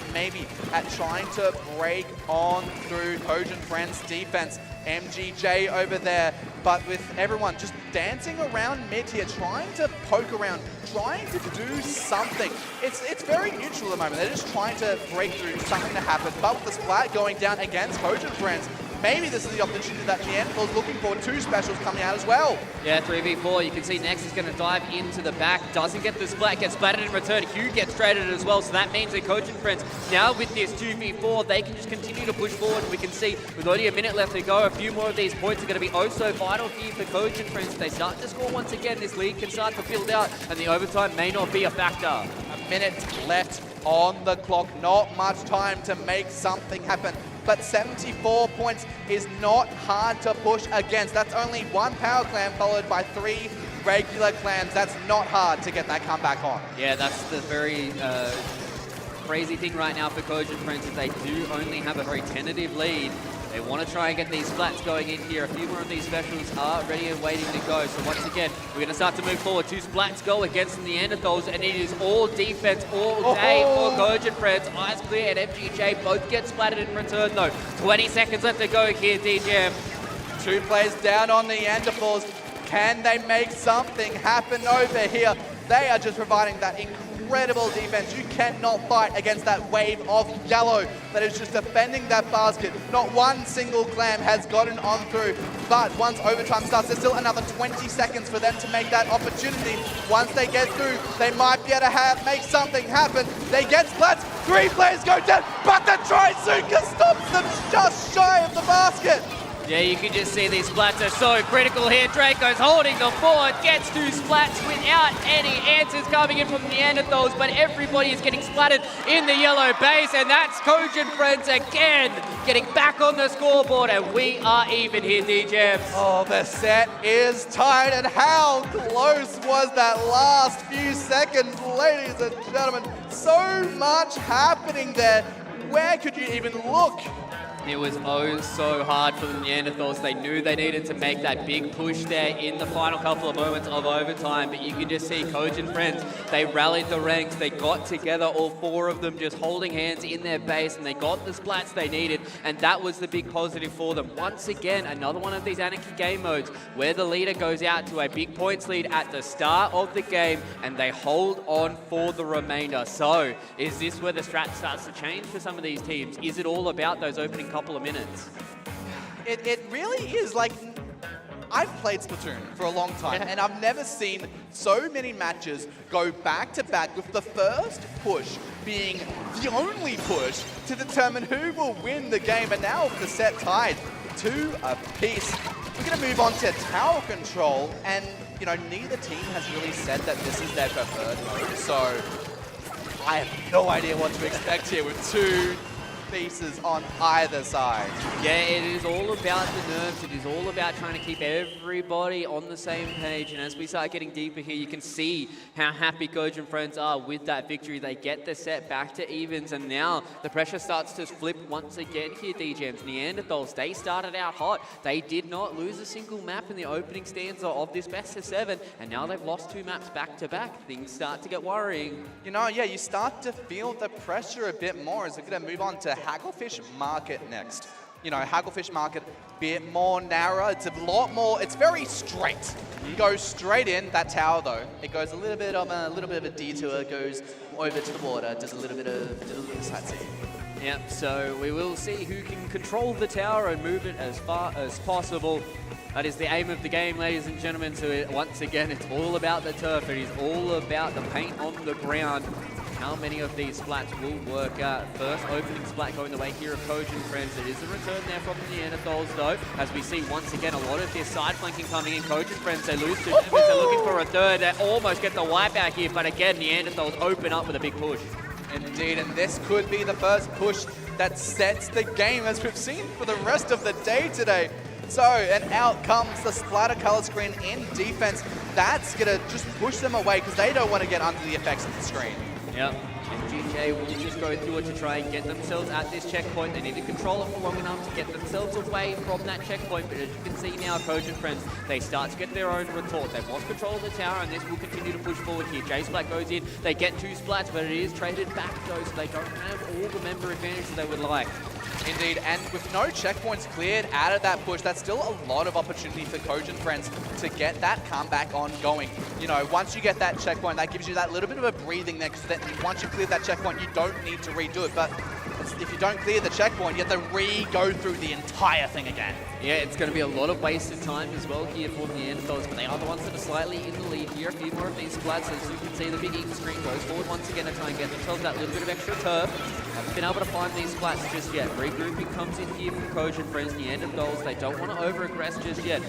trying to break on through Coach and Friends defense. MGJ over there, but with everyone just dancing around mid here, trying to poke around, trying to do something. It's very neutral at the moment. They're just trying to break through, something to happen. But with the splat going down against Coach and Friends, maybe this is the opportunity that Neanderthal's looking for. 2 specials coming out as well. Yeah, 3v4. You can see Nex is going to dive into the back. Doesn't get the splat, gets splatted in return. Hugh gets traded as well, so that means that Coach and Friends, now with this 2v4, they can just continue to push forward. We can see with only a minute left to go, a few more of these points are going to be oh so vital here for Coach and Friends. If they start to score once again, this lead can start to build out, and the overtime may not be a factor. A minute left on the clock. Not much time to make something happen. But 74 points is not hard to push against. That's only 1 power clam followed by 3 regular clams. That's not hard to get that comeback on. Yeah, that's the very crazy thing right now for Coach and Friends is they do only have a very tentative lead. They want to try and get these splats going in here. A few more of these specials are ready and waiting to go. So once again, we're going to start to move forward. 2 splats go against the Neanderthals, and it is all defense all day for Coach and Friends. Ice Clear and MGJ both get splatted in return though. 20 seconds left to go here, DJM. 2 players down on the Neanderthals. Can they make something happen over here? They are just providing that incredible defense. You cannot fight against that wave of yellow that is just defending that basket. Not one single clam has gotten on through, but once overtime starts, there's still another 20 seconds for them to make that opportunity. Once they get through, they might be able to make something happen. They get splats, 3 players go down, but the Trizuka stops them just shy of the basket. Yeah, you can just see these splats are so critical here. Draco's holding the fort, gets 2 splats without any answers coming in from Neanderthals, but everybody is getting splatted in the yellow base, and that's Cogent Friends again, getting back on the scoreboard, and we are even here, DJs. Oh, the set is tied, and how close was that last few seconds, ladies and gentlemen? So much happening there. Where could you even look? It was oh so hard for the Neanderthals. They knew they needed to make that big push there in the final couple of moments of overtime, but you can just see Cogent Friends, they rallied the ranks, they got together, all 4 of them just holding hands in their base, and they got the splats they needed, and that was the big positive for them. Once again, another one of these Anarchy game modes where the leader goes out to a big points lead at the start of the game, and they hold on for the remainder. So, is this where the strat starts to change for some of these teams? Is it all about those opening couple of minutes? It really is. Like, I've played Splatoon for a long time, and I've never seen so many matches go back to back with the first push being the only push to determine who will win the game. And now with the set tied 2 apiece, we're going to move on to tower control, and you know, neither team has really said that this is their preferred mode, so I have no idea what to expect here with 2 pieces on either side. Yeah, it is all about the nerves. It is all about trying to keep everybody on the same page. And as we start getting deeper here, you can see how happy Cogent Friends are with that victory. They get the set back to evens, and now the pressure starts to flip once again here, DJs. Neanderthals, they started out hot. They did not lose a single map in the opening stanza of this best of 7, and now they've lost 2 maps back to back. Things start to get worrying. You know, yeah, you start to feel the pressure a bit more as we're going to move on to Hagglefish Market next. You know, Hagglefish Market, bit more narrow. It's a lot more, it's very straight. You go straight in. That tower though, it goes a little bit of a detour, goes over to the water, does a little bit of sightseeing. Yep, so we will see who can control the tower and move it as far as possible. That is the aim of the game, ladies and gentlemen. So once again, it's all about the turf. It is all about the paint on the ground. How many of these splats will work out? First opening splat going the way here of Cogent Friends. There is a return there from the Neanderthals though, as we see once again a lot of this side flanking coming in. Cogent Friends, they lose 2 members, they're looking for a third. They almost get the wipe out here, but again, Neanderthals open up with a big push. Indeed, and this could be the first push that sets the game, as we've seen for the rest of the day today. So, and out comes the splatter color screen in defense. That's gonna just push them away because they don't want to get under the effects of the screen. Yep, and GJ will just go through it to try and get themselves at this checkpoint. They need to control it for long enough to get themselves away from that checkpoint, but as you can see now, Cogent Friends, they start to get their own retort. They've lost control of the tower, and this will continue to push forward here. J-Splat goes in, they get 2 splats, but it is traded back though, so they don't have all the member advantage that they would like. Indeed, and with no checkpoints cleared out of that push, that's still a lot of opportunity for Cogent Friends to get that comeback ongoing. You know, once you get that checkpoint, that gives you that little bit of a breathing there, because once you clear that checkpoint, you don't need to redo it. But if you don't clear the checkpoint, you have to re-go through the entire thing again. Yeah, it's going to be a lot of wasted time as well here for the Neanderthals, but they are the ones that are slightly in the lead here. A few more of these splats, as you can see, the big ink screen goes forward once again to try and get themselves that little bit of extra turf. Haven't been able to find these splats just yet. Regrouping comes in here from Cogent Friends. Neanderthals, they don't want to over-aggress just yet.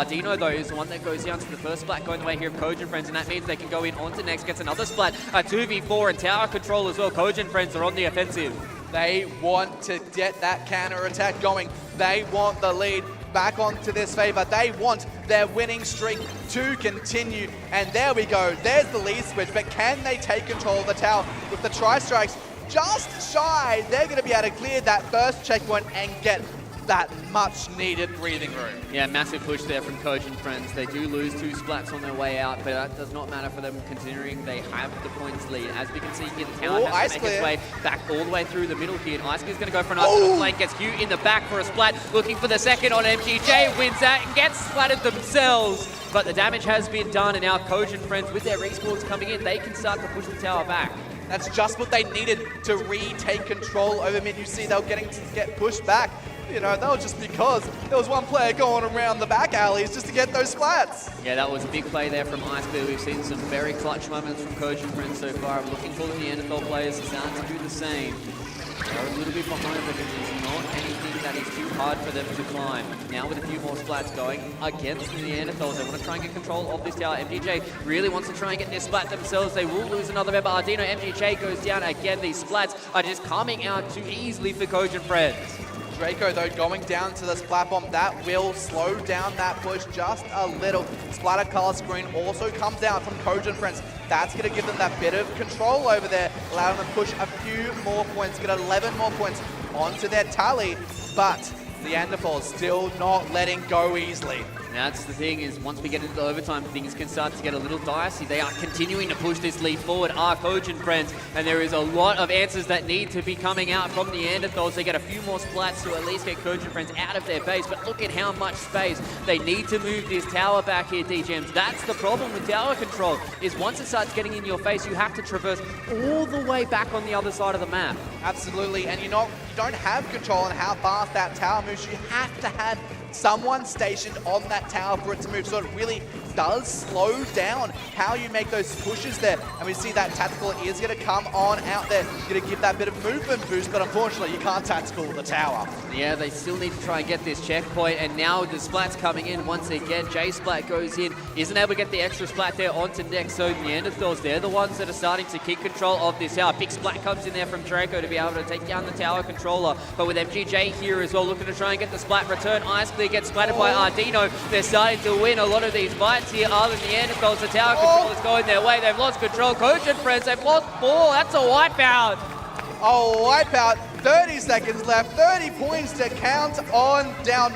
Dino, though, is the one that goes down to the first splat going the way here of Cogent Friends, and that means they can go in onto next, gets another splat, a 2v4 and tower control as well. Cogent Friends are on the offensive. They want to get that counter-attack going. They want the lead back onto this favor. They want their winning streak to continue. And there we go. There's the lead switch. But can they take control of the tower with the tri-strikes just shy? They're going to be able to clear that first checkpoint and get that much-needed breathing room. Yeah, massive push there from Cogent Friends. They do lose 2 splats on their way out, but that does not matter for them considering they have the points lead. As we can see here, the tower has to make its way back all the way through the middle here. And Ice is going to go for an nice flank, gets Hugh in the back for a splat, looking for the second on MGJ, wins that and gets splatted themselves. But the damage has been done, and now Cogent Friends, with their respawns coming in, they can start to push the tower back. That's just what they needed to retake control over mid. You see, they were getting to get pushed back. You know, that was just because there was one player going around the back alleys just to get those splats. Yeah, that was a big play there from Ice. We've seen some very clutch moments from Cogent Friends so far. I'm looking for the Neanderthal players to start to do the same. They're a little bit behind, but it is not anything that is too hard for them to climb. Now with a few more splats going against the Neanderthals, they want to try and get control of this tower. MGJ really wants to try and get this splat themselves. They will lose another member. Ardino, MGJ goes down again. These splats are just coming out too easily for Cogent Friends. Draco, though, going down to the Splat Bomb, that will slow down that push just a little. Splatter color screen also comes out from Cogent Friends. That's going to give them that bit of control over there, allowing them to push a few more points, get 11 more points onto their tally. But the Neanderthals still not letting go easily. That's the thing, is once we get into overtime, things can start to get a little dicey. They are continuing to push this lead forward, our Cogent Friends, and there is a lot of answers that need to be coming out from the Neanderthals. They get a few more splats to at least get Cogent Friends out of their base, but look at how much space. They need to move this tower back here, DJMs. That's the problem with tower control, is once it starts getting in your face, you have to traverse all the way back on the other side of the map. Absolutely, and you don't have control on how fast that tower moves. You have to have someone stationed on that tower for it to move, so it really does slow down how you make those pushes there. And we see that tactical is going to come on out there, going to give that bit of movement boost, but unfortunately you can't tactical the tower. Yeah, they still need to try and get this checkpoint, and now with the splats coming in once again, J-Splat goes in, isn't able to get the extra splat there onto next, so Neanderthals, they're the ones that are starting to keep control of this tower. Big splat comes in there from Draco to be able to take down the tower controller, but with MGJ here as well, looking to try and get the splat return. Ice Clear gets splattered by Ardino. They're starting to win a lot of these fights here. Are the Neanderthals, the tower control is going their way. They've lost control. Cogent Friends, they've lost 4. That's a wipeout. Oh, wipeout. 30 seconds left. 30 points to count on down.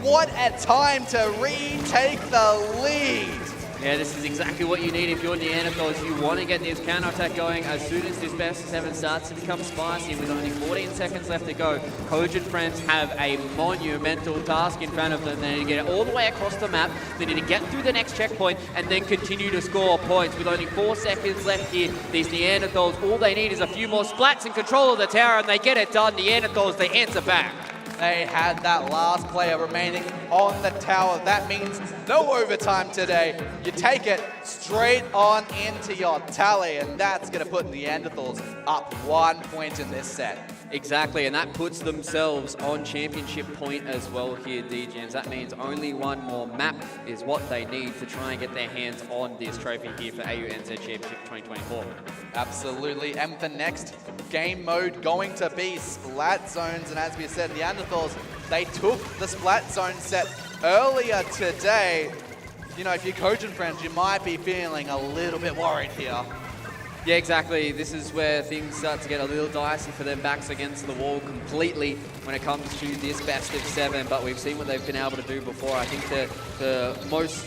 What a time to retake the lead. Yeah, this is exactly what you need if you're Neanderthals. You want to get this counterattack going as soon as this best of 7 starts to become spicy. With only 14 seconds left to go, Cogent Friends have a monumental task in front of them. They need to get it all the way across the map. They need to get through the next checkpoint and then continue to score points. With only 4 seconds left here, these Neanderthals, all they need is a few more splats and control of the tower, and they get it done. Neanderthals, they answer back. They had that last player remaining on the tower. That means no overtime today. You take it straight on into your tally, and that's going to put Neanderthals up 1 point in this set. Exactly, and that puts themselves on championship point as well here, DJs. That means only one more map is what they need to try and get their hands on this trophy here for AUNZ Championship 2024. Absolutely, and the next game mode going to be Splat Zones, and as we said, the Neanderthals, they took the Splat Zone set earlier today. You know, if you're Cogent Friends, you might be feeling a little bit worried here. Yeah, exactly. This is where things start to get a little dicey for them, backs against the wall completely when it comes to this best of 7, but we've seen what they've been able to do before. I think the most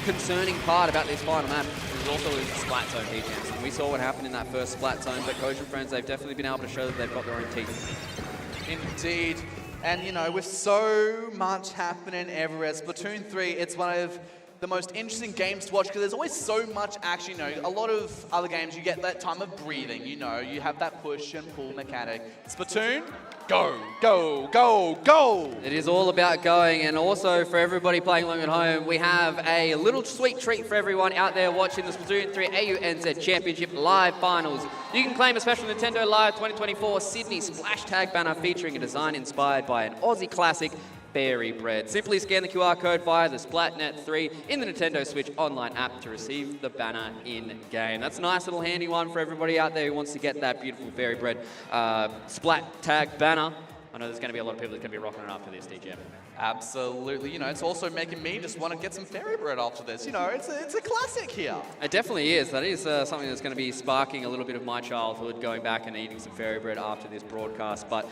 concerning part about this final map is also the Splat Zone defense. And we saw what happened in that first Splat Zone, but Cogent Friends, they've definitely been able to show that they've got their own teeth. Indeed. And, you know, with so much happening everywhere, Splatoon 3, it's one of the most interesting games to watch because there's always so much action. You know, a lot of other games, you get that time of breathing, you know, you have that push and pull mechanic. Splatoon, go, go, go, go! It is all about going, and also for everybody playing along at home, we have a little sweet treat for everyone out there watching the Splatoon 3 AUNZ Championship Live Finals. You can claim a special Nintendo Live 2024 Sydney Splash Tag banner featuring a design inspired by an Aussie classic, Berry Bread. Simply scan the QR code via the Splatnet 3 in the Nintendo Switch online app to receive the banner in-game. That's a nice little handy one for everybody out there who wants to get that beautiful Berry Bread Splat Tag banner. I know there's going to be a lot of people that can be rocking it after this, DJ. Absolutely. You know, it's also making me just want to get some Berry Bread after this. You know, it's a classic here. It definitely is. That is something that's going to be sparking a little bit of my childhood, going back and eating some Berry Bread after this broadcast. But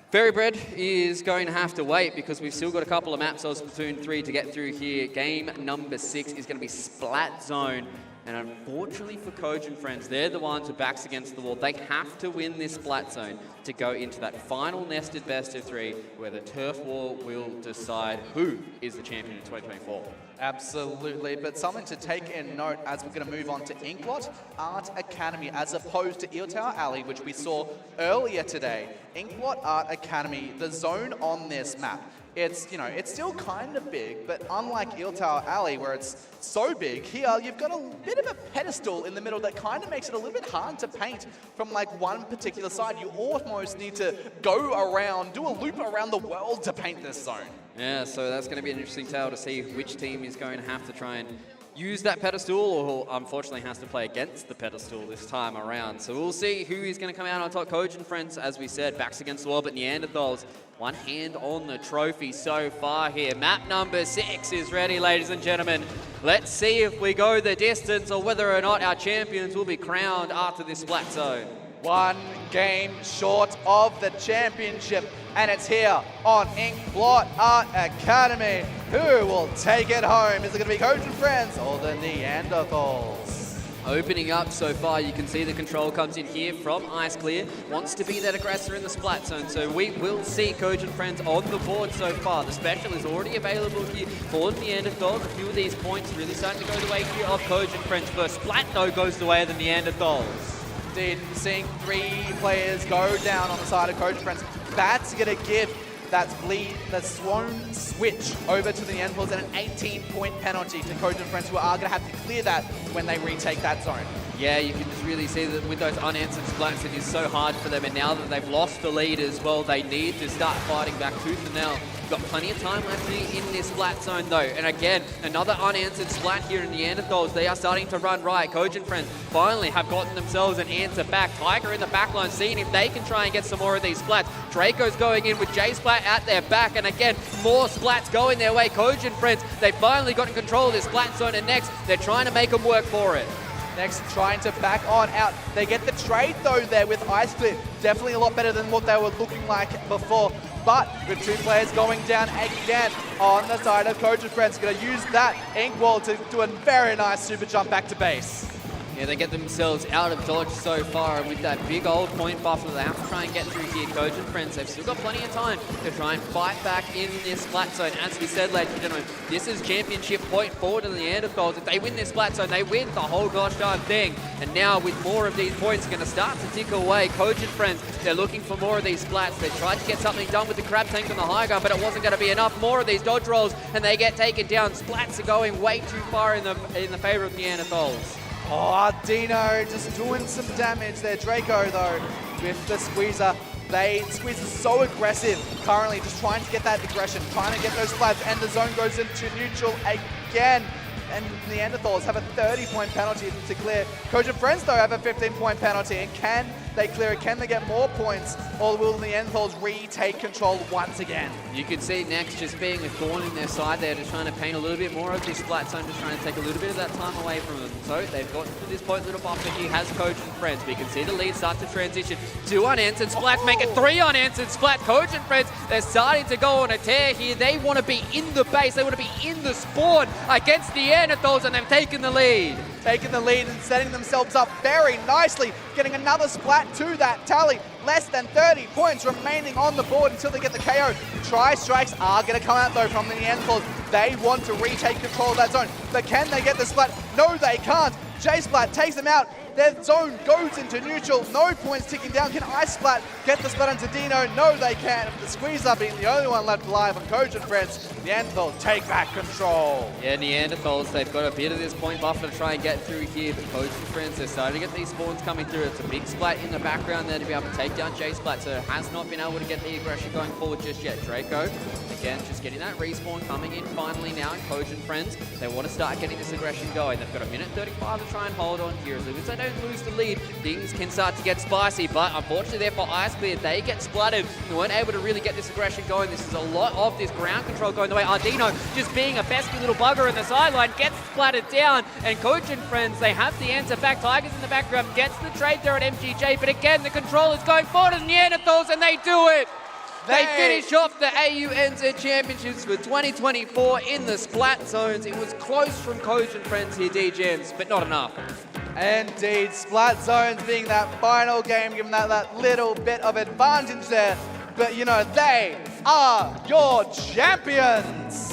Berry Bread is going to have to wait because we've still got a couple of maps of Splatoon 3 to get through here. Game number 6 is going to be Splat Zone. And unfortunately for Cogent Friends, they're the ones who backs against the wall. They have to win this Splat Zone to go into that final nested best of 3 where the turf war will decide who is the champion in 2024. Absolutely, but something to take in note as we're going to move on to Inkblot Art Academy as opposed to Eel Tower Alley, which we saw earlier today. Inkblot Art Academy, the zone on this map, it's, you know, it's still kind of big, but unlike Eel Tower Alley, where it's so big, here you've got a bit of a pedestal in the middle that kind of makes it a little bit hard to paint from like one particular side. You almost need to go around, do a loop around the world to paint this zone. Yeah, so that's going to be an interesting tale to see which team is going to have to try and use that pedestal, or unfortunately has to play against the pedestal this time around. So we'll see who is going to come out on top. Coach and friends, as we said, backs against the wall, but Neanderthals, one hand on the trophy so far here. Map number 6 is ready, ladies and gentlemen. Let's see if we go the distance or whether or not our champions will be crowned after this Splat Zone. One game short of the championship, and it's here on Inkblot Art Academy. Who will take it home? Is it going to be Coach and Friends or the Neanderthals? Opening up so far, you can see the control comes in here from Ice Clear. Wants to be that aggressor in the Splat Zone, so we will see Coach and Friends on the board so far. The special is already available here for the Neanderthals. A few of these points really starting to go the way here of Coach and Friends. First Splat, though, goes the way of the Neanderthals. Indeed, seeing 3 players go down on the side of Coach and Friends. That's going to give that Swan switch over to the Neanderthals and an 18-point penalty to Coach and Friends, who are going to have to clear that when they retake that zone. Yeah, you can just really see that with those unanswered splats, it is so hard for them. And now that they've lost the lead as well, they need to start fighting back tooth and nail. Got plenty of time left here in this Splat Zone though. And again, another unanswered Splat here in the Neanderthals. They are starting to run right. Coach and Friends finally have gotten themselves an answer back. Tiger in the back line, seeing if they can try and get some more of these Splats. Draco's going in with J-Splat at their back. And again, more Splats going their way. Coach and Friends, they've finally gotten control of this Splat Zone. And next, they're trying to make them work for it. Next, trying to back on out. They get the trade though there with Ice Clear. Definitely a lot better than what they were looking like before. But with 2 players going down again on the side of Coach and Friends, going to use that ink wall to do a very nice super jump back to base. Yeah, they get themselves out of dodge so far, and with that big old point buffer they have to try and get through here. Coach and Friends, they've still got plenty of time to try and fight back in this Splat Zone. As we said, ladies and gentlemen, this is championship point forward to the Neanderthals. If they win this Splat Zone, they win the whole gosh darn thing. And now with more of these points going to start to tick away. Coach and Friends, they're looking for more of these Splats. They tried to get something done with the Crab Tank on the high ground, but it wasn't going to be enough. More of these dodge rolls, and they get taken down. Splats are going way too far in the favor of Neanderthals. Oh, Dino just doing some damage there. Draco, though, with the Squeezer. Squeezer's so aggressive currently, just trying to get that aggression, trying to get those Splats, and the zone goes into neutral again. And Neanderthals have a 30-point penalty to clear. Coach and Friends, though, have a 15-point penalty. And can they clear it? Can they get more points? Or will the Neanderthals retake control once again? You can see next just being a thorn in their side there, just trying to paint a little bit more of this Splat Zone, just trying to take a little bit of that time away from them. So they've gotten to this point, little buffer here has Coach and Friends. But you can see the lead start to transition. 2 unanswered Splats, make it 3 unanswered Splat. Coach and Friends, they're starting to go on a tear here. They want to be in the base. They want to be in the spawn against the Neanderthals, and they've taken the lead. Taking the lead and setting themselves up very nicely, getting another Splat to that tally. Less than 30 points remaining on the board until they get the KO. Tri-strikes are going to come out though from the Neanderthals. They want to retake control of that zone, but can they get the Splat? No, they can't. J-Splat takes them out. Their zone goes into neutral. No points ticking down. Can Ice Splat get the Splat onto Dino? No, they can't. The Squeezer being the only one left alive on Coach and Friends. Neanderthals take back control. Yeah, Neanderthals, they've got a bit of this point buffer to try and get through here, but Coach and Friends, they're starting to get these spawns coming through. It's a big Splat in the background there to be able to take down J-Splat, so it has not been able to get the aggression going forward just yet. Draco, again, just getting that respawn coming in finally now, and Coach and Friends, they want to start getting this aggression going. They've got a minute 35 to try and hold on here. As long as they don't lose the lead, things can start to get spicy, but unfortunately there for Ice Clear, they get splattered. They weren't able to really get this aggression going. This is a lot of this ground control going the way. Ardino just being a pesky little bugger in the sideline, gets splattered down, and Coach and Friends, they have the answer back. Tiger's in the background, gets the trade there at MGJ, but again, the control is going forward to Neanderthals, and they do it! They finish off the AUNZ Championships for 2024 in the Splat Zones. It was close from Coach and Friends here, DJs, but not enough. Indeed, Splat Zones being that final game, giving that little bit of advantage there. But, you know, they are your champions.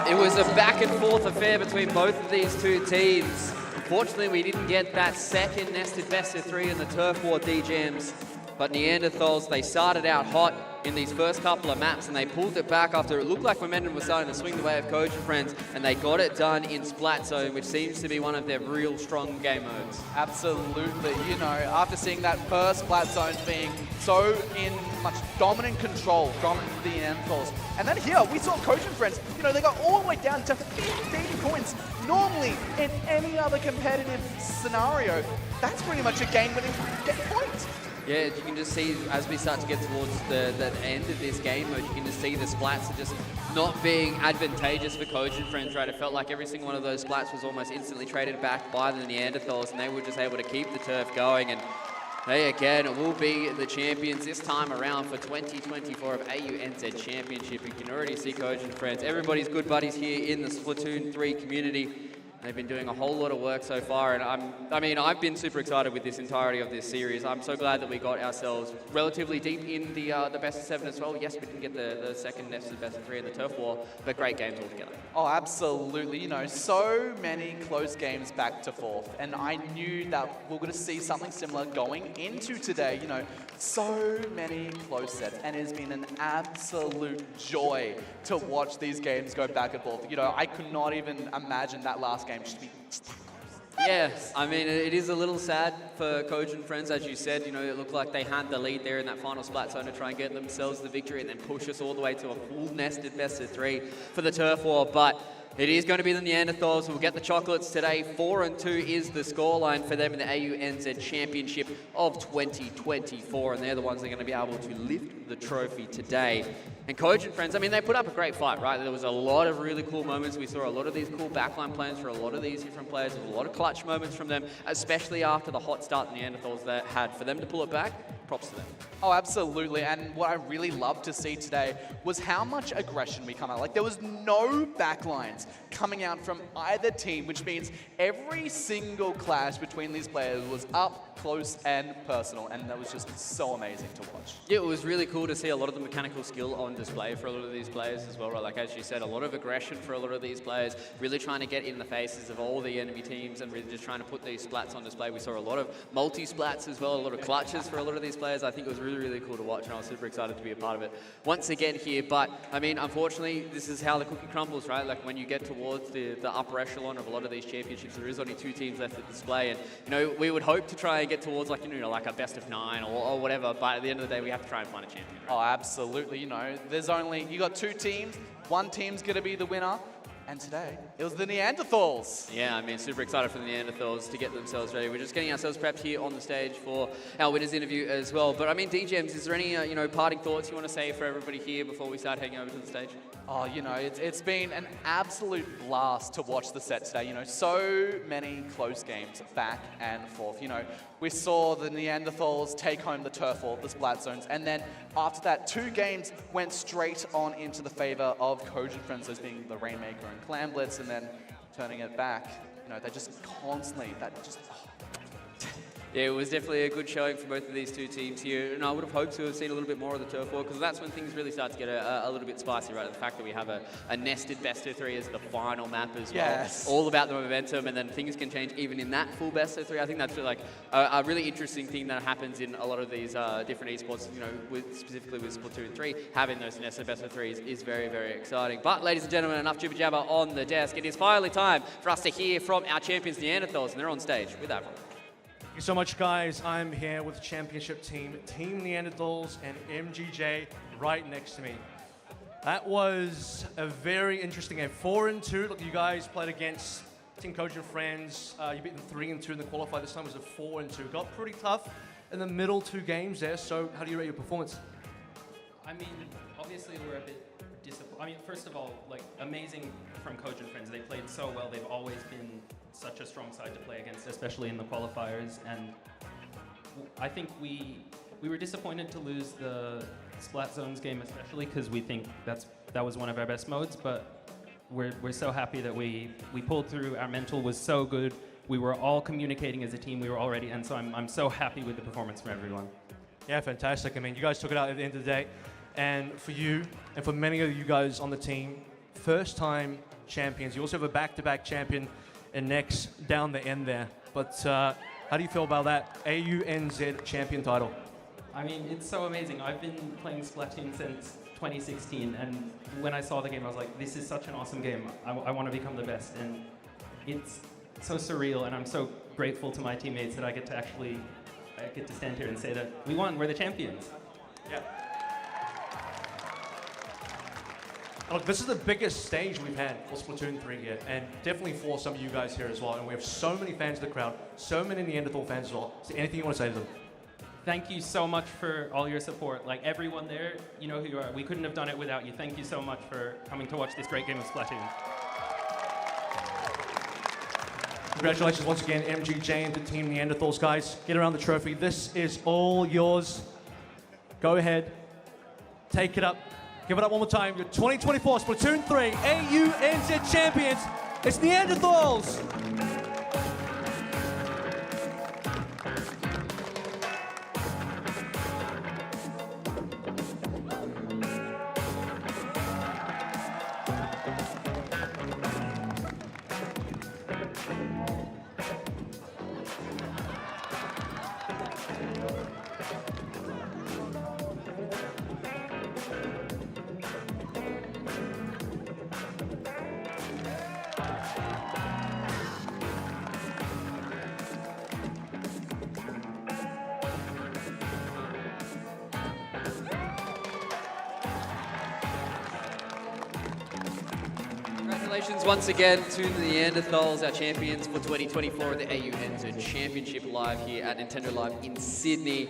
It was a back and forth affair between both of these two teams. Unfortunately, we didn't get that second nested best of 3 in the turf war, DJs. But Neanderthals, they started out hot. in these first couple of maps, and they pulled it back after it looked like momentum was starting to swing the way of Coach and Friends, and they got it done in Splat Zone, which seems to be one of their real strong game modes. Absolutely. You know, after seeing that first Splat Zone being so in much dominant control from the Neanderthals. And then here, we saw Coach and Friends, you know, they got all the way down to 15 points. Normally, in any other competitive scenario, that's pretty much a game-winning point. Yeah, you can just see as we start to get towards the end of this game mode, you can just see the splats are just not being advantageous for Coach and Friends, right? It felt like every single one of those splats was almost instantly traded back by the Neanderthals, and they were just able to keep the turf going. And they, again, will be the champions this time around for 2024 of AUNZ Championship. You can already see Coach and Friends. Everybody's good buddies here in the Splatoon 3 community. They've been doing a whole lot of work so far, and I've been super excited with this entirety of this series. I'm so glad that we got ourselves relatively deep in the best of 7 as well. Yes, we didn't get the second nested best of 3 in the turf war, but great games altogether. Oh, absolutely. You know, so many close games back to forth, and I knew that we're going to see something similar going into today. You know, so many close sets, and it has been an absolute joy to watch these games go back and forth. You know, I could not even imagine that last game just to be. Yeah, I mean, it is a little sad for Coach and Friends, as you said. You know, it looked like they had the lead there in that final Splat Zone to try and get themselves the victory and then push us all the way to a full nested best of 3 for the turf war. But it is going to be the Neanderthals who will get the chocolates today. 4-2 is the scoreline for them in the AUNZ Championship of 2024, and they're the ones that are going to be able to lift the trophy today. And Coach and Friends, I mean, they put up a great fight, right? There was a lot of really cool moments. We saw a lot of these cool backline plans for a lot of these different players. There was a lot of clutch moments from them, especially after the hot start the Neanderthals that had. For them to pull it back, props to them. Oh, absolutely. And what I really loved to see today was how much aggression we come out. Like, there was no backlines coming out from either team, which means every single clash between these players was up, close, and personal. And that was just so amazing to watch. Yeah, it was really cool to see a lot of the mechanical skill on display for a lot of these players as well, right? Like, as you said, a lot of aggression for a lot of these players, really trying to get in the faces of all the enemy teams and really just trying to put these splats on display. We saw a lot of multi-splats as well, a lot of clutches for a lot of these players. I think it was really, really cool to watch, and I was super excited to be a part of it once again here. But, I mean, unfortunately, this is how the cookie crumbles, right? Like, when you get towards the upper echelon of a lot of these championships, there is only 2 teams left at display, and, you know, we would hope to try and get towards, like, you know, like a best of 9 or whatever, but at the end of the day, we have to try and find a champion, right? Oh, absolutely. You know, there's only, you got 2 teams, one team's going to be the winner. And today, it was the Neanderthals. Yeah, I mean, super excited for the Neanderthals to get themselves ready. We're just getting ourselves prepped here on the stage for our winners interview as well. But I mean, DJs, is there any you know, parting thoughts you want to say for everybody here before we start heading over to the stage? Oh, you know, it's been an absolute blast to watch the set today. You know, so many close games back and forth. You know, we saw the Neanderthals take home the turf war, the Splat Zones, and then after that, 2 games went straight on into the favor of Coach and Friends, those being the Rainmaker and Clam Blitz, and then turning it back. You know, they just constantly, Yeah, it was definitely a good showing for both of these 2 teams here, and I would have hoped to have seen a little bit more of the turf war, because that's when things really start to get a little bit spicy, right? The fact that we have a nested best of 3 as the final map as well. Yes. All about the momentum, and then things can change even in that full best of 3. I think that's like a really interesting thing that happens in a lot of these different esports, you know, specifically with Splatoon 3. Having those nested best of 3s is very, very exciting. But, ladies and gentlemen, enough jibber jabber on the desk. It is finally time for us to hear from our champions, Neanderthals, and they're on stage with Avril. Thank you so much, guys. I'm here with the championship team, Team Neanderthals and MGJ right next to me. That was a very interesting game. 4-2. Look, you guys played against Team Coach and Friends. You beat them 3-2 in the qualifier. This time was a 4-2. Got pretty tough in the middle 2 games there. So how do you rate your performance? I mean, obviously we're a bit disappointed. I mean, first of all, like, amazing from Coach and Friends. They played so well. They've always been such a strong side to play against, especially in the qualifiers. And I think we were disappointed to lose the Splat Zones game, especially because we think that was one of our best modes. But we're so happy that we pulled through. Our mental was so good. We were all communicating as a team. We were already, and so I'm so happy with the performance from everyone. Yeah, fantastic. I mean, you guys took it out at the end of the day. And for you, and for many of you guys on the team, first-time champions. You also have a back-to-back champion and next down the end there. But how do you feel about that AUNZ champion title? I mean, it's so amazing. I've been playing Splatoon since 2016, and when I saw the game, I was like, this is such an awesome game. I want to become the best, and it's so surreal, and I'm so grateful to my teammates that I get to stand here and say that we won, we're the champions. Yeah. Look, this is the biggest stage we've had for Splatoon 3 here, and definitely for some of you guys here as well. And we have so many fans in the crowd, so many Neanderthal fans as well. Is there anything you want to say to them? Thank you so much for all your support. Like, everyone there, you know who you are. We couldn't have done it without you. Thank you so much for coming to watch this great game of Splatoon. Congratulations once again, MGJ and the Team Neanderthals, guys. Get around the trophy. This is all yours. Go ahead. Take it up. Give it up one more time. Your 2024 Splatoon 3 AUNZ champions. It's Neanderthals. Congratulations once again to the Neanderthals, our champions for 2024 at the AUNZ Championship live here at Nintendo Live in Sydney.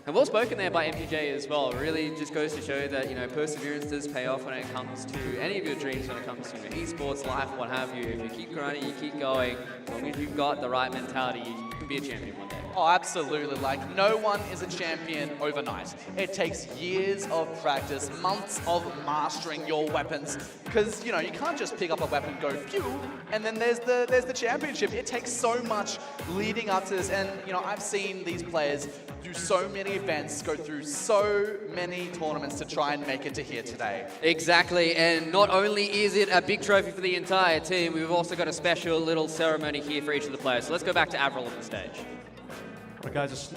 And well spoken there by MPJ as well. Really just goes to show that, you know, perseverance does pay off when it comes to any of your dreams, when it comes to esports, life, what have you. If you keep grinding, you keep going, as long as you've got the right mentality, you can be a champion one day. Oh, absolutely. Like, no one is a champion overnight. It takes years of practice, months of mastering your weapons, because, you know, you can't just pick up a weapon, go phew, and then there's the championship. It takes so much leading up to this, and, you know, I've seen these players do so many events, go through so many tournaments to try and make it to here today. Exactly, and not only is it a big trophy for the entire team, we've also got a special little ceremony here for each of the players. So let's go back to Avril on the stage. All right, guys,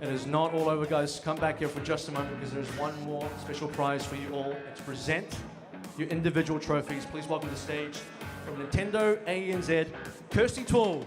it is not all over, guys. Come back here for just a moment because there's one more special prize for you all. It's to present your individual trophies. Please welcome to the stage from Nintendo ANZ, Kirsty Toole.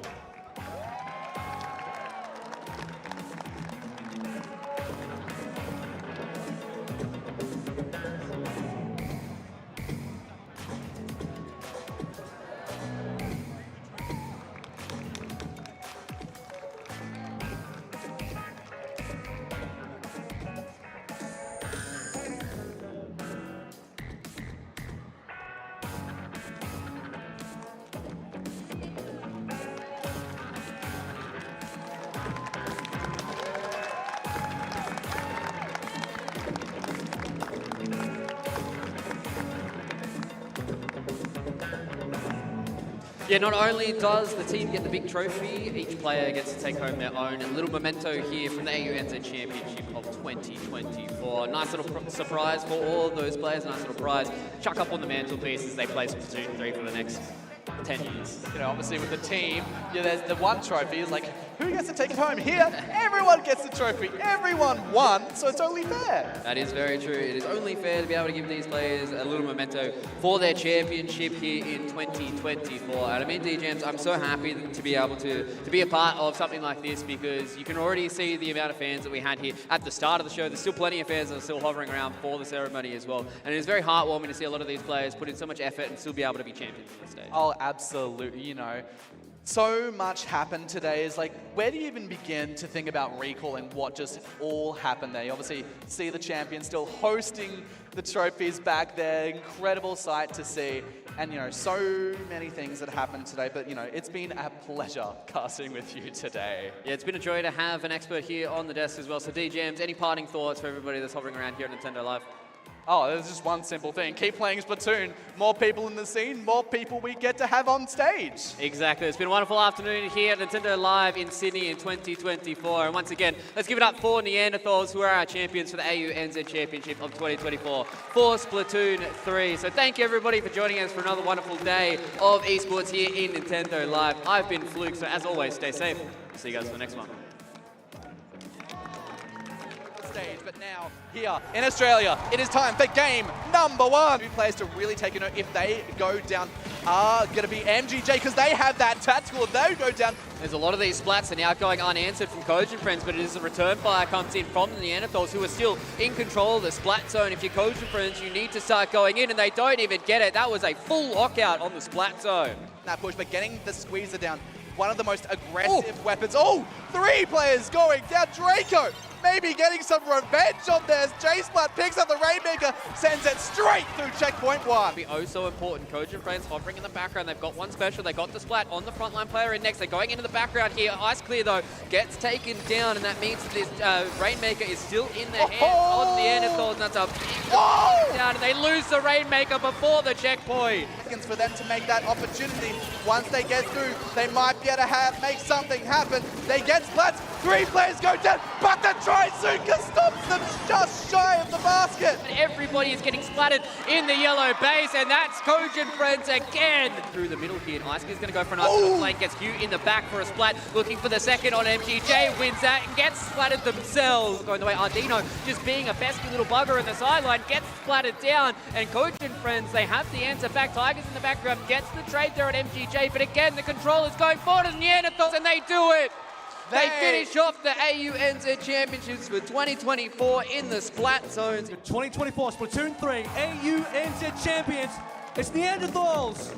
Yeah, not only does the team get the big trophy, each player gets to take home their own little memento here from the AUNZ Championship of 2024. Nice little surprise for all of those players, nice little prize. Chuck up on the mantelpiece as they play Splatoon 3 for the next 10 years. You know, obviously with the team, yeah, there's the one trophy is like, who gets to take it home? Here, everyone gets the trophy. Everyone won, so it's only fair. That is very true. It is only fair to be able to give these players a little memento for their championship here in 2024. And I mean, DJs, I'm so happy to be able to be a part of something like this because you can already see the amount of fans that we had here at the start of the show. There's still plenty of fans that are still hovering around for the ceremony as well. And it is very heartwarming to see a lot of these players put in so much effort and still be able to be champions on the stage. Oh, absolutely. You know, so much happened today. Is like, where do you even begin to think about recall and what just all happened there? You obviously see the champions still hosting the trophies back there. Incredible sight to see. And, you know, so many things that happened today. But, you know, it's been a pleasure casting with you today. Yeah, it's been a joy to have an expert here on the desk as well. So, DJs, any parting thoughts for everybody that's hovering around here at Nintendo Live? Oh, there's just one simple thing. Keep playing Splatoon. More people in the scene, more people we get to have on stage. Exactly. It's been a wonderful afternoon here at Nintendo Live in Sydney in 2024. And once again, let's give it up for Neanderthals, who are our champions for the AUNZ Championship of 2024 for Splatoon 3. So thank you, everybody, for joining us for another wonderful day of esports here in Nintendo Live. I've been Fluke, so as always, stay safe. See you guys for the next one. stage, but now here in Australia, it is time for game number 1. Two players to really take a note if they go down are going to be MGJ because they have that tactical. If they go down, there's a lot of these splats are now going unanswered from Cogent Friends, but it is a return fire comes in from the Neanderthals who are still in control of the Splat Zone. If you're Cogent Friends, you need to start going in, and they don't even get it. That was a full lockout on the Splat Zone. That push, but getting the squeezer down, one of the most aggressive weapons. Oh, 3 players going down. Draco maybe getting some revenge on this. J-Splat picks up the Rainmaker, sends it straight through checkpoint 1. Be oh so important. Cogent Friends hovering in the background. They've got one special. They got the Splat on the frontline player in next. They're going into the background here. Ice Clear, though, gets taken down, and that means that this Rainmaker is still in the hands of the Neanderthals, and that's a big down, and they lose the Rainmaker before the checkpoint. For them to make that opportunity. Once they get through, they might be able to make something happen. They get splats, 3 players go down, but the Trizuka stops them just shy of the basket. And everybody is getting splattered in the yellow base, and that's Cogent Friends again. Through the middle here, and Ice is going to go for an ice flank, gets Hugh in the back for a splat, looking for the second on MGJ, wins that, and gets splattered themselves. Going the way Ardino, just being a pesky little bugger in the sideline, gets splattered down, and Cogent Friends, they have the answer back. Tigers in the background, gets the trade there at MGJ, but again, the control is going forward to the Neanderthals, and they do it! They finish off the AUNZ Championships for 2024 in the Splat Zones. The 2024 Splatoon 3 AUNZ champions, it's Neanderthals!